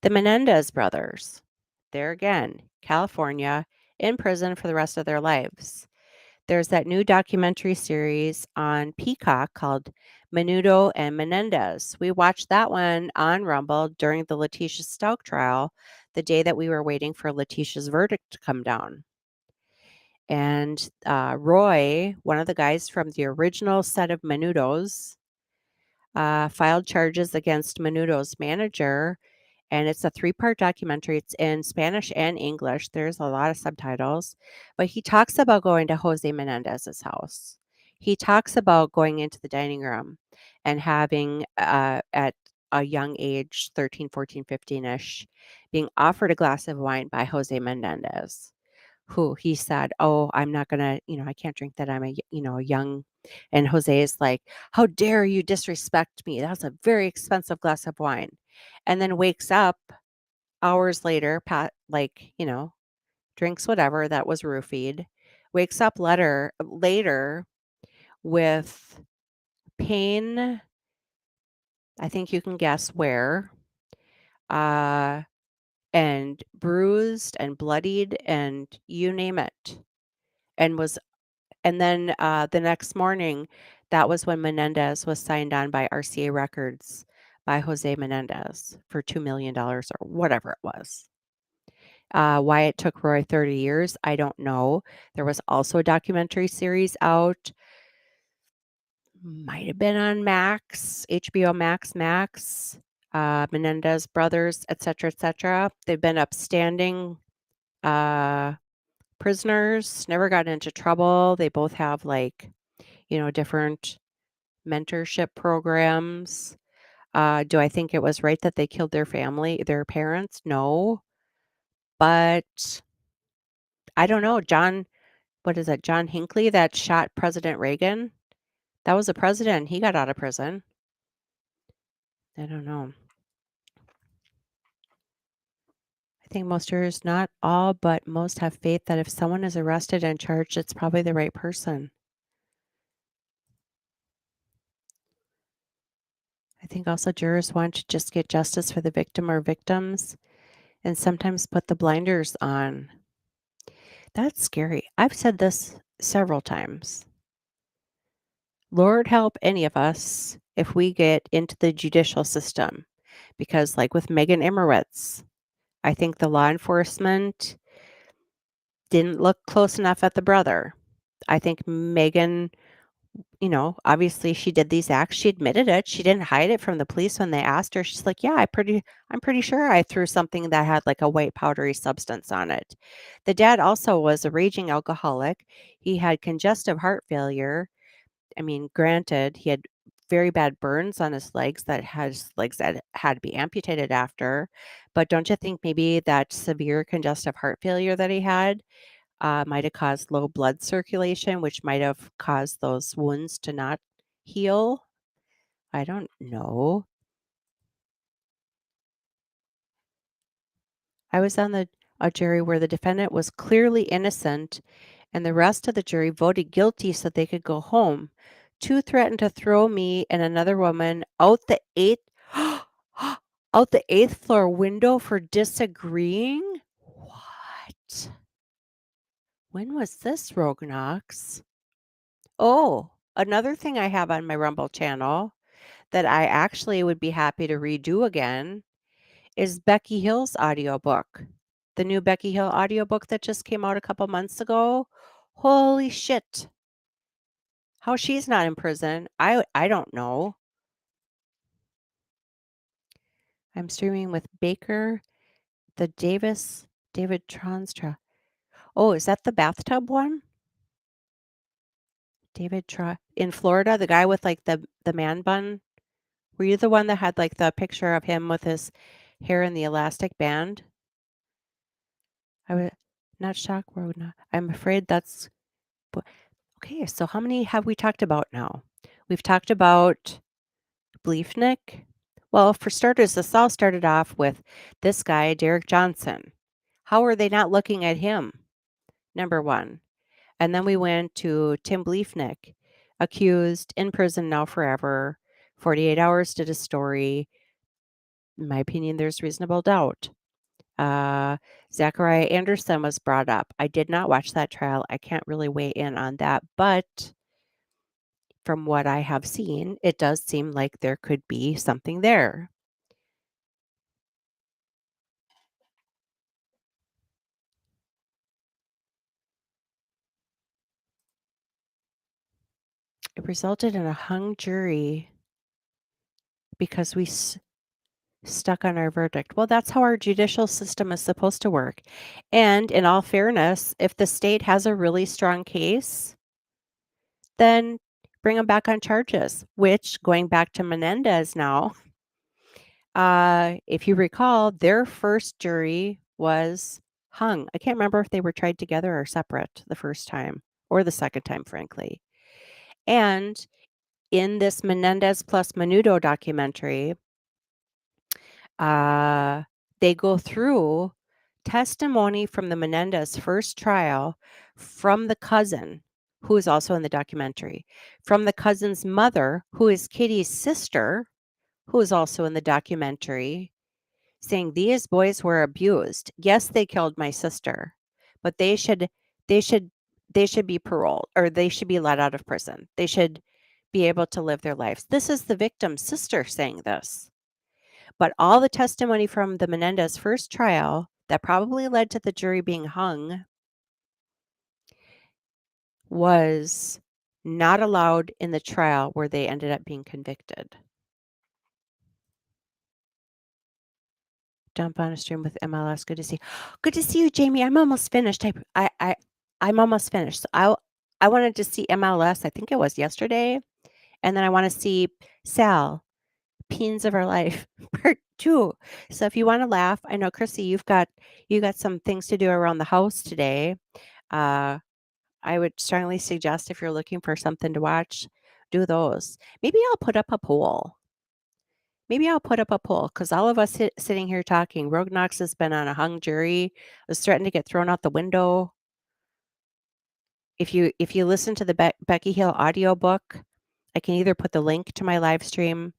Speaker 1: The Menendez brothers. There again, California, in prison for the rest of their lives. There's that new documentary series on Peacock called Menudo and Menendez. We watched that one on Rumble during the Letitia Stauch trial, the day that we were waiting for Letitia's verdict to come down. And Roy, one of the guys from the original set of Menudos, filed charges against Menudo's manager. And it's a 3-part documentary. It's in Spanish and English. There's a lot of subtitles. But he talks about going to Jose Menendez's house. He talks about going into the dining room and having, at a young age, 13, 14, 15-ish, being offered a glass of wine by Jose Menendez, who he said, "Oh, I'm not gonna, I can't drink that. I'm a young." And Jose is like, "How dare you disrespect me? That's a very expensive glass of wine." And then wakes up hours later, drinks whatever that was roofied, wakes up later with pain. I think you can guess where, uh, and bruised and bloodied and you name it, and was And then, the next morning, that was when Menendez was signed on by RCA Records by Jose Menendez for $2 million or whatever it was. Why it took Roy 30 years, I don't know. There was also a documentary series out, might have been on Max, HBO Max, Menendez brothers, etc., etc. They've been upstanding, uh, prisoners, never got into trouble. They both have, different mentorship programs. Do I think it was right that they killed their parents? No. But I don't know. What is it? John Hinckley that shot President Reagan? That was a president. He got out of prison. I don't know. I think most jurors, not all, but most have faith that if someone is arrested and charged, it's probably the right person. I think also jurors want to just get justice for the victim or victims and sometimes put the blinders on. That's scary. I've said this several times. Lord help any of us if we get into the judicial system. Because, like with Megan Imerowitz, I think the law enforcement didn't look close enough at the brother. I think Megan, obviously she did these acts. She admitted it. She didn't hide it from the police when they asked her. She's like, "Yeah, I'm pretty sure I threw something that had like a white powdery substance on it." The dad also was a raging alcoholic. He had congestive heart failure. I mean, granted, he had very bad burns on his legs that had to be amputated after. But don't you think maybe that severe congestive heart failure that he had might have caused low blood circulation, which might have caused those wounds to not heal? I don't know. I was on a jury where the defendant was clearly innocent and the rest of the jury voted guilty so they could go home. 2 threatened to throw me and another woman out the 8th floor window for disagreeing? What? When was this, Rogue Knox? Oh, another thing I have on my Rumble channel that I actually would be happy to redo again is Becky Hill's audiobook. The new Becky Hill audiobook that just came out a couple months ago. Holy shit. How she's not in prison, I don't know. I'm streaming with Baker, the David Tronstra. Oh, is that the bathtub one? In Florida, the guy with like the man bun. Were you the one that had like the picture of him with his hair in the elastic band? I was not shocked. I'm afraid that's okay. So how many have we talked about now? We've talked about Bleefnick. Well, for starters, this all started off with this guy, Derek Johnson. How are they not looking at him? Number one. And then we went to Tim Bleefnick, accused, in prison now forever. 48 Hours did a story. In my opinion, there's reasonable doubt. Zachariah Anderson was brought up. I did not watch that trial. I can't really weigh in on that, but from what I have seen, it does seem like there could be something there. It resulted in a hung jury because we stuck on our verdict. Well, that's how our judicial system is supposed to work. And in all fairness, if the state has a really strong case, then bring them back on charges, which, going back to Menendez now, if you recall, their first jury was hung. I can't remember if they were tried together or separate the first time or the second time, frankly. And in this Menendez plus Menudo documentary, they go through testimony from the Menendez first trial from the cousin, who is also in the documentary, from the cousin's mother, who is Kitty's sister, who is also in the documentary, saying these boys were abused. Yes, they killed my sister, but they should be paroled, or they should be let out of prison. They should be able to live their lives. This is the victim's sister saying this. But all the testimony from the Menendez first trial that probably led to the jury being hung was not allowed in the trial where they ended up being convicted. Jump on a stream with MLS. Good to see you, Jamie. I'm almost finished. I'm almost finished. So I wanted to see MLS. I think it was yesterday, and then I want to see Sal, Peens of Our Life, part 2. So if you want to laugh, I know Chrissy, you got some things to do around the house today. I would strongly suggest if you're looking for something to watch, do those. Maybe I'll put up a poll. Because all of us sitting here talking, Rogue Knox has been on a hung jury, was threatened to get thrown out the window. If you listen to the Becky Hill audiobook, I can either put the link to my live stream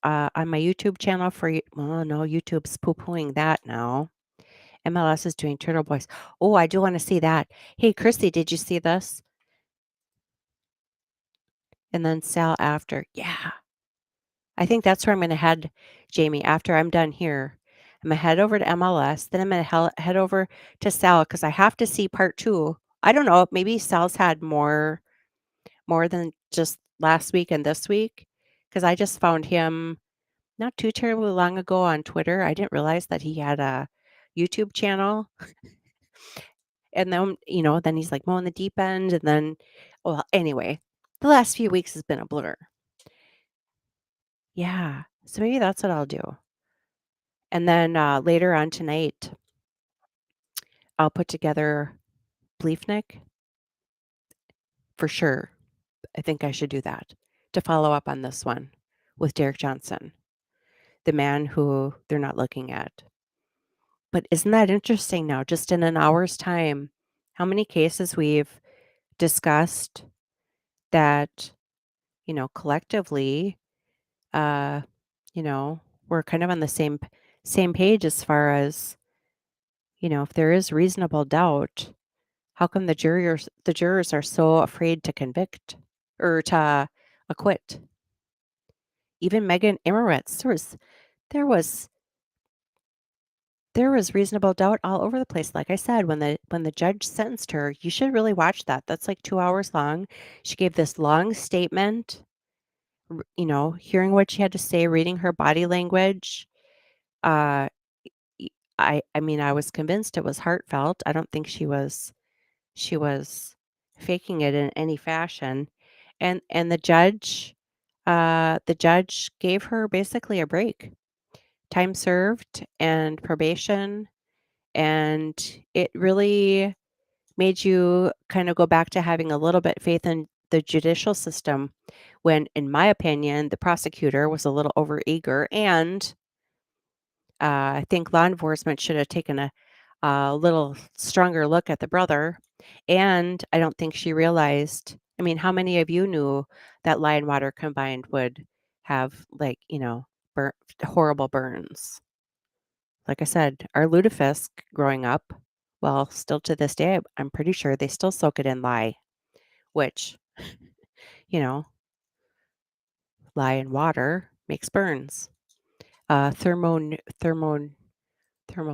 Speaker 1: on my YouTube channel for you. Well, no, YouTube's poo-pooing that now. MLS is doing Turtle Boys. Oh, I do want to see that. Hey, Christy, did you see this? And then Sal after. Yeah. I think that's where I'm going to head, Jamie, after I'm done here. I'm going to head over to MLS. Then I'm going to head over to Sal because I have to see part 2. I don't know. Maybe Sal's had more than just last week and this week, because I just found him not too terribly long ago on Twitter. I didn't realize that he had a YouTube channel. And then, then he's like mowing the deep end. And then, well, anyway, the last few weeks has been a blur. Yeah. So maybe that's what I'll do. And then later on tonight, I'll put together Bleefnik for sure. I think I should do that to follow up on this one with Derek Johnson, the man who they're not looking at. But isn't that interesting now, just in an hour's time, how many cases we've discussed that, collectively, we're kind of on the same page as far as, if there is reasonable doubt, how come the jurors are so afraid to convict or to acquit? Even Megan Emmerich, there was reasonable doubt all over the place. Like I said, when the judge sentenced her, you should really watch that. That's like 2 hours long. She gave this long statement, hearing what she had to say, reading her body language. I mean, I was convinced it was heartfelt. I don't think she was faking it in any fashion. And the judge gave her basically a break. Time served and probation, and it really made you kind of go back to having a little bit faith in the judicial system when, in my opinion, the prosecutor was a little overeager, and I think law enforcement should have taken a little stronger look at the brother. And I don't think she realized, I mean, how many of you knew that lye and water combined would have, like, horrible burns? like I said, our lutefisk growing up, well, still to this day, I'm pretty sure they still soak it in lye, which, you know, lye in water makes burns. Thermo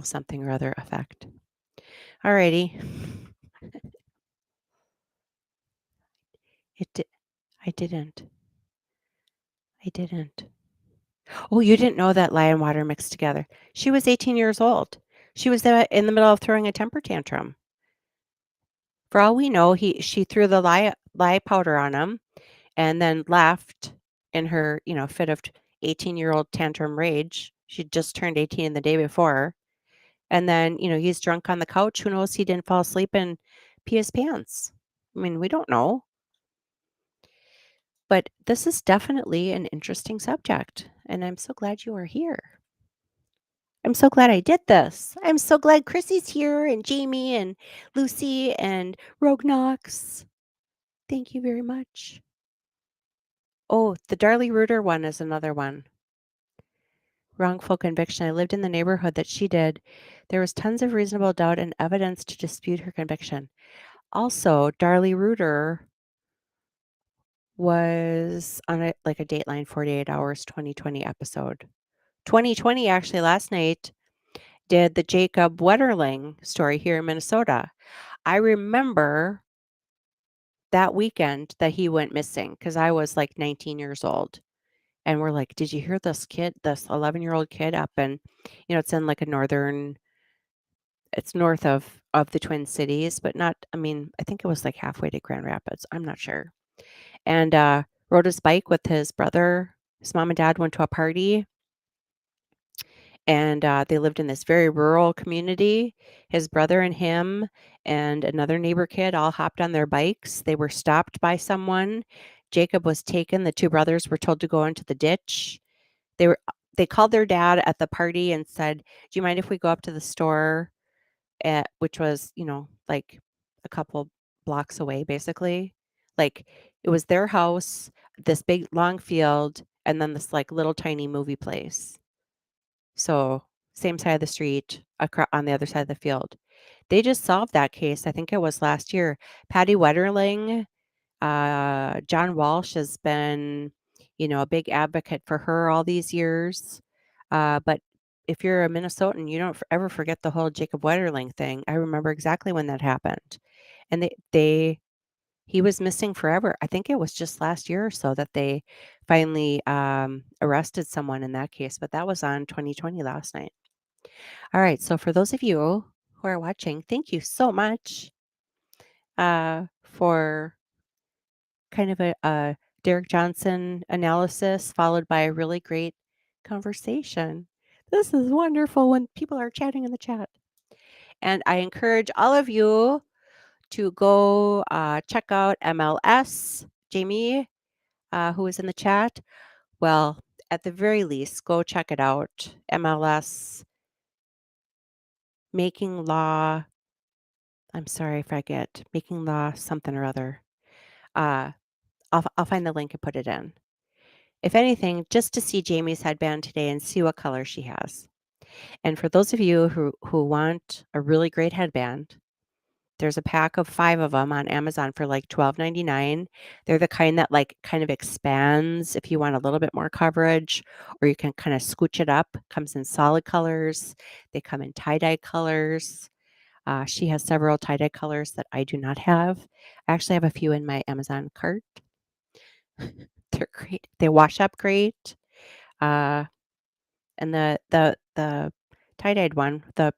Speaker 1: something or other effect. Alrighty. It di- I didn't. I didn't. Oh, you didn't know that lye and water mixed together. She was 18 years old. She was in the middle of throwing a temper tantrum. For all we know, she threw the lye powder on him and then left in her, fit of 18-year-old tantrum rage. She'd just turned 18 the day before. And then, he's drunk on the couch. Who knows? He didn't fall asleep and pee his pants. I mean, we don't know. But this is definitely an interesting subject. And I'm so glad you are here. I'm so glad I did this. I'm so glad Chrissy's here and Jamie and Lucy and Rogue Knox. Thank you very much. Oh, the Darlie Rooter one is another one. Wrongful conviction. I lived in the neighborhood that she did. There was tons of reasonable doubt and evidence to dispute her conviction. Also, Darlie Rooter was on a Dateline 48 Hours 2020 episode. 2020, actually, last night, did the Jacob Wetterling story here in Minnesota. I remember that weekend that he went missing because I was like 19 years old. And we're like, did you hear this 11-year-old kid up in, it's in like it's north of the Twin Cities, but not, I think it was like halfway to Grand Rapids. I'm not sure. And rode his bike with his brother. His mom and dad went to a party. And they lived in this very rural community. His brother and him and another neighbor kid all hopped on their bikes. They were stopped by someone. Jacob was taken. The two brothers were told to go into the ditch. They called their dad at the party and said, "Do you mind if we go up to the store?" Which was, like a couple blocks away, basically. Like it was their house, this big long field, and then this like little tiny movie place. So same side of the street, on the other side of the field. They just solved that case. I think it was last year. Patty Wetterling, John Walsh has been, a big advocate for her all these years. But if you're a Minnesotan, you don't ever forget the whole Jacob Wetterling thing. I remember exactly when that happened. And he was missing forever. I think it was just last year or so that they finally arrested someone in that case, but that was on 2020 last night. All right. So for those of you who are watching, thank you so much for kind of a Derek Johnson analysis followed by a really great conversation. This is wonderful when people are chatting in the chat. And I encourage all of you to go check out MLS. Jamie, who is in the chat, well, at the very least, go check it out. MLS, Making Law. I'm sorry if I get Making Law something or other. I'll find the link and put it in. If anything, just to see Jamie's headband today and see what color she has. And for those of you who want a really great headband, there's a pack of 5 of them on Amazon for like $12.99. They're the kind that like kind of expands if you want a little bit more coverage, or you can kind of scooch it up. Comes in solid colors. They come in tie-dye colors. She has several tie-dye colors that I do not have. I actually have a few in my Amazon cart. They're great. They wash up great. And the tie-dyed one, I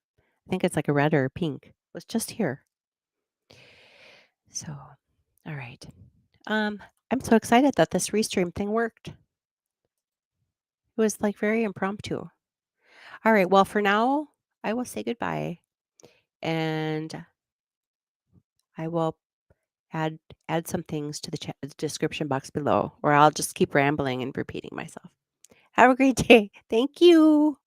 Speaker 1: think it's like a red or a pink, was just here. So, all right. I'm so excited that this restream thing worked. It was like very impromptu. All right. Well, for now, I will say goodbye, and I will add some things to the description box below, or I'll just keep rambling and repeating myself. Have a great day. Thank you.